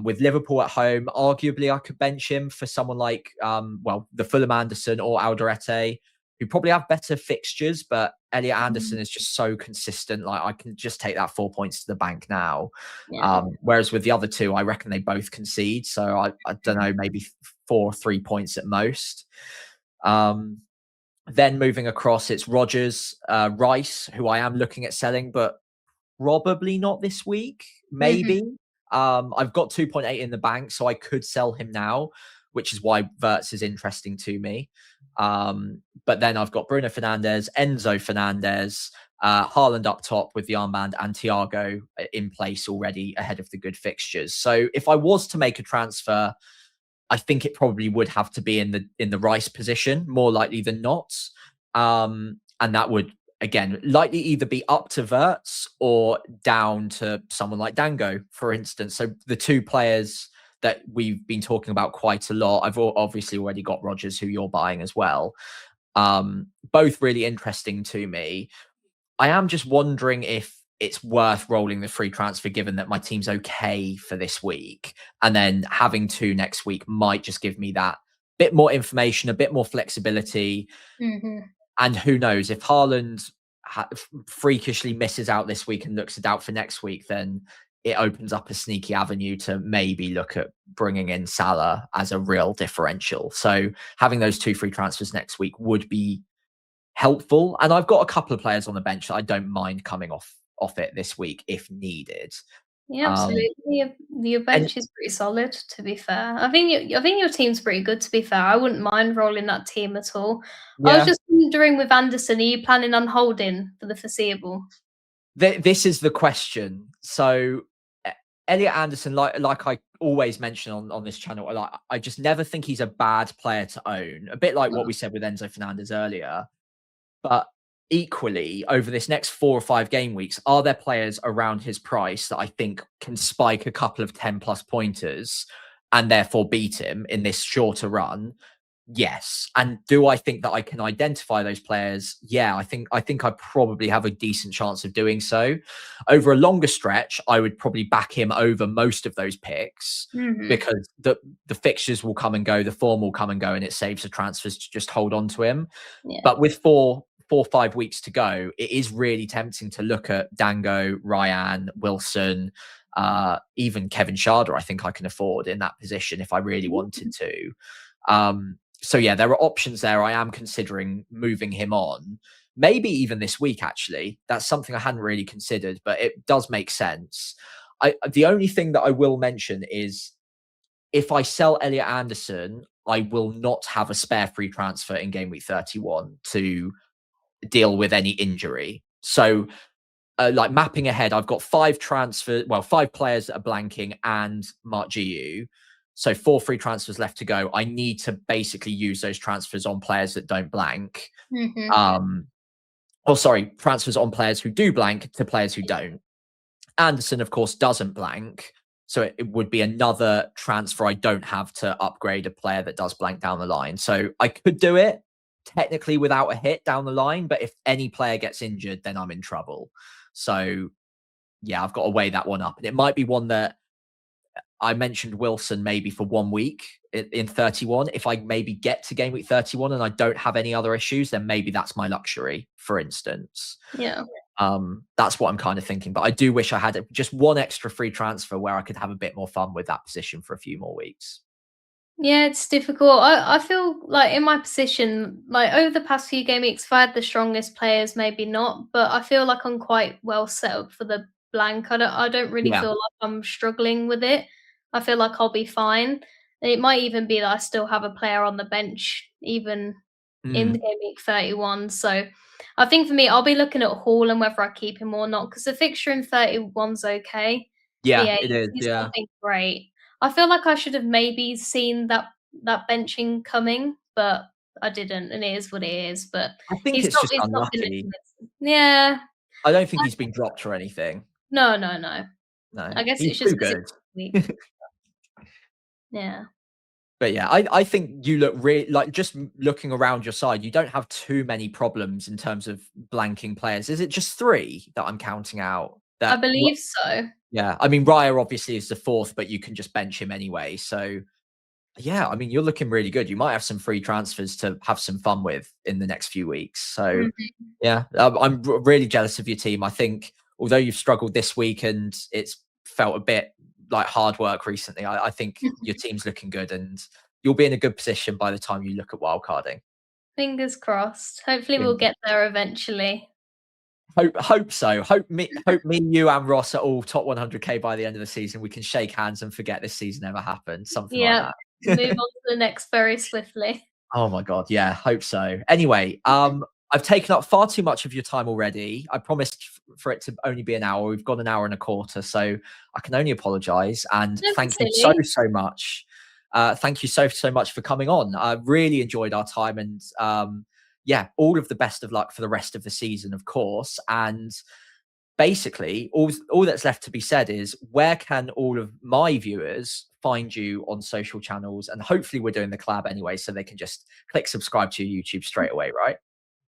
With Liverpool at home, arguably I could bench him for someone like, the Fulham Anderson or Alderete, who probably have better fixtures, but Elliot Anderson mm, is just so consistent. Like I can just take that 4 points to the bank now. yeah. Whereas with the other two, I reckon they both concede. So I don't know, maybe 4 or 3 points at most. Um, then moving across, it's Rogers, Rice, who I am looking at selling, but probably not this week, Mhm. maybe. I've got 2.8 in the bank, so I could sell him now, which is why Verts is interesting to me. But then I've got Bruno Fernandez, Enzo Fernandez, Haaland up top with the armband, and Thiago in place already ahead of the good fixtures. So if I was to make a transfer, I think it probably would have to be in the Rice position, more likely than not. And that would again likely either be up to Verts or down to someone like Dango, for instance. So the two players that we've been talking about quite a lot. I've obviously already got Rodgers, who you're buying as well. Both really interesting to me. I am just wondering if it's worth rolling the free transfer, given that my team's okay for this week, and then having 2 next week might just give me that bit more information, a bit more flexibility. And who knows, if Haaland freakishly misses out this week and looks a doubt for next week, then it opens up a sneaky avenue to maybe look at bringing in Salah as a real differential. So having those 2 free transfers next week would be helpful. And I've got a couple of players on the bench that I don't mind coming off it this week if needed. Yeah, absolutely. Your And bench is pretty solid, to be fair. I think your team's pretty good, to be fair. I wouldn't mind rolling that team at all. I was yeah, just wondering with Anderson, are you planning on holding for the foreseeable? this is the question. So Elliot Anderson, like I always mention on this channel, like I just never think he's a bad player to own. A bit like what we said with Enzo Fernandez earlier. But equally, over this next 4 or 5 game weeks, are there players around his price that I think can spike a couple of 10+ pointers and therefore beat him in this shorter run? Yes. And do I think that I can identify those players? Yeah, I think I probably have a decent chance of doing so. Over a longer stretch, I would probably back him over most of those picks because the fixtures will come and go, the form will come and go, and it saves the transfers to just hold on to him. Yeah. But with 4 or 5 weeks to go, it is really tempting to look at Dango, Ryan, Wilson, even Kevin Schade. I think I can afford in that position if I really wanted to. So yeah, there are options there. I am considering moving him on, maybe even this week, actually. That's something I hadn't really considered, but it does make sense. The only thing that I will mention is if I sell Elliot Anderson, I will not have a spare free transfer in game week 31 to deal with any injury. So like mapping ahead, I've got 5 players that are blanking and Mark GU. So 4 free transfers left to go. I need to basically use those transfers on players that don't blank. Transfers on players who do blank to players who don't. Anderson, of course, doesn't blank. So it would be another transfer I don't have to upgrade a player that does blank down the line. So I could do it technically without a hit down the line. But if any player gets injured, then I'm in trouble. So yeah, I've got to weigh that one up. And it might be one that I mentioned Wilson maybe for 1 week in 31. If I maybe get to game week 31 and I don't have any other issues, then maybe that's my luxury, for instance. Yeah. That's what I'm kind of thinking. But I do wish I had just 1 extra free transfer where I could have a bit more fun with that position for a few more weeks. Yeah, it's difficult. I feel like in my position, like over the past few game weeks, if I had the strongest players, maybe not, but I feel like I'm quite well set up for the blank. I don't really Yeah. feel like I'm struggling with it. I feel like I'll be fine. And it might even be that I still have a player on the bench, even in the game week 31. So I think for me, I'll be looking at Hall and whether I keep him or not, because the fixture in 31's okay. But Yeah, yeah, it is. he's Yeah. nothing great. I feel like I should have maybe seen that benching coming, but I didn't, and it is what it is. But I think it's just it's not been a unlucky. yeah. I don't think he's been dropped or anything. No, no, no. No, I guess he's it's too just 'cause good. it's weak. Yeah. But yeah, I think you look like just looking around your side, you don't have too many problems in terms of blanking players. Is it just 3 that I'm counting out? I believe so. Yeah, I mean Raya obviously is the 4th, but you can just bench him anyway. So yeah, I mean you're looking really good. You might have some free transfers to have some fun with in the next few weeks. So yeah, I'm really jealous of your team. I think although you've struggled this week and it's felt a bit like hard work recently, I think your team's looking good and you'll be in a good position by the time you look at wildcarding. Fingers crossed. Hopefully we'll get there eventually. Hope so. Hope me, you, and Ross are all top 100k by the end of the season. We can shake hands and forget this season ever happened. Something like that. Move on to the next very swiftly. Oh my god, yeah, hope so. Anyway, I've taken up far too much of your time already. I promised for it to only be an hour. We've got an hour and a quarter, so I can only apologise and thank you so much. Thank you so much for coming on. I really enjoyed our time and yeah, all of the best of luck for the rest of the season, of course. And basically, all that's left to be said is, where can all of my viewers find you on social channels? And hopefully we're doing the collab anyway, so they can just click subscribe to your YouTube straight away, right?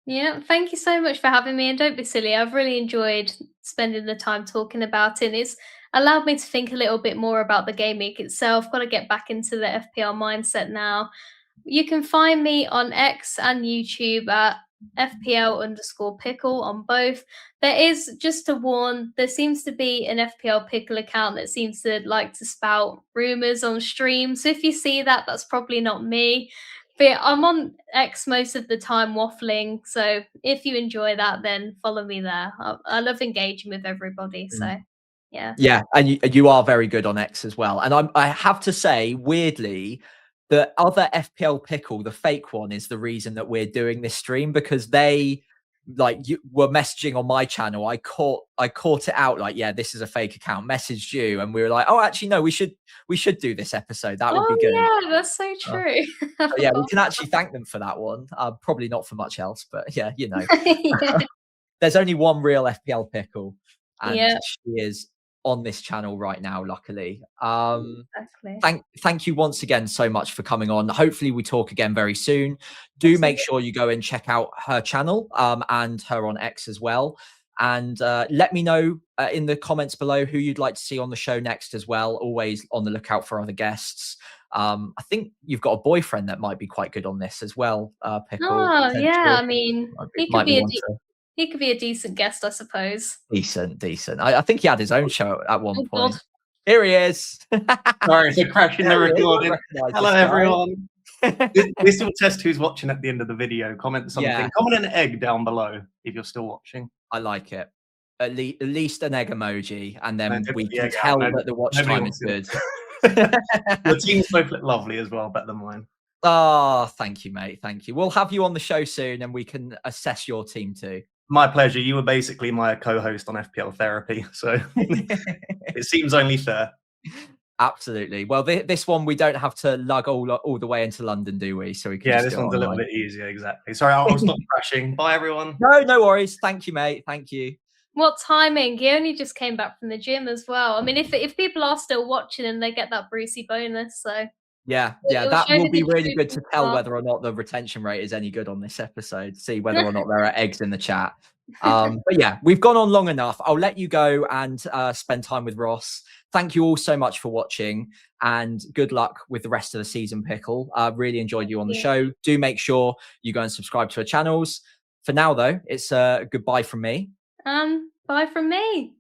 Yeah, thank you so much for having me. And don't be silly. I've really enjoyed spending the time talking about it. It's allowed me to think a little bit more about the game week itself. Got to get back into the FPL mindset now. You can find me on X and YouTube at FPL_Pickle on both. There is, just to warn, there seems to be an FPL Pickle account that seems to like to spout rumors on stream. So if you see that, that's probably not me. But yeah, I'm on X most of the time waffling. So if you enjoy that, then follow me there. I love engaging with everybody. So yeah. Yeah, and you are very good on X as well. And I have to say, weirdly, the other FPL Pickle, the fake one, is the reason that we're doing this stream, because they you were messaging on my channel. I caught it out, like, yeah, this is a fake account. Messaged you, and we were like, oh, actually, no, we should do this episode. That would be good. Yeah, that's so true. So yeah, we can actually thank them for that one. Probably not for much else, but yeah, you know, Yeah. there's only one real FPL Pickle, and Yeah. she is on this channel right now, luckily. Exactly. Thank you once again so much for coming on. Hopefully we talk again very soon. Do make sure you go and check out her channel, and her on X as well. And let me know in the comments below who you'd like to see on the show next as well. Always on the lookout for other guests. I think you've got a boyfriend that might be quite good on this as well, Pickle. Oh, yeah. potentially. I mean, he could Might be one to- he could be a decent guest, I suppose. Decent. I think he had his own show at one Oh, point. God. Here he is. Sorry, it's a crash in the There he is. I recording. recognise Hello, this guy. everyone. We still test who's watching at the end of the video. Comment something. Yeah. Comment an egg down below if you're still watching. I like it. At least an egg emoji, and then And we the can egg tell out. that the watch Nobody time is wants good. Your teams both look lovely as well, better than mine. Oh, thank you, mate. Thank you. We'll have you on the show soon, and we can assess your team too. My pleasure. You were basically my co-host on FPL Therapy, so it seems only fair. Absolutely. Well, this one we don't have to lug all the way into London, do we? So we can. Yeah, just this do it one's a little online. bit easier. Exactly. Sorry, I'll stop crashing. Bye, everyone. No worries. Thank you, mate. Thank you. What timing? He only just came back from the gym as well. I mean, if people are still watching and they get that Brucey bonus, so Yeah, it will that show will who be the really true good to people tell are. whether or not the retention rate is any good on this episode. See whether or not there are eggs in the chat. But yeah, we've gone on long enough. I'll let you go and spend time with Ross. Thank you all so much for watching, and good luck with the rest of the season, Pickle. Really enjoyed you on the show. Do make sure you go and subscribe to our channels. For now, though, it's goodbye from me. Bye from me.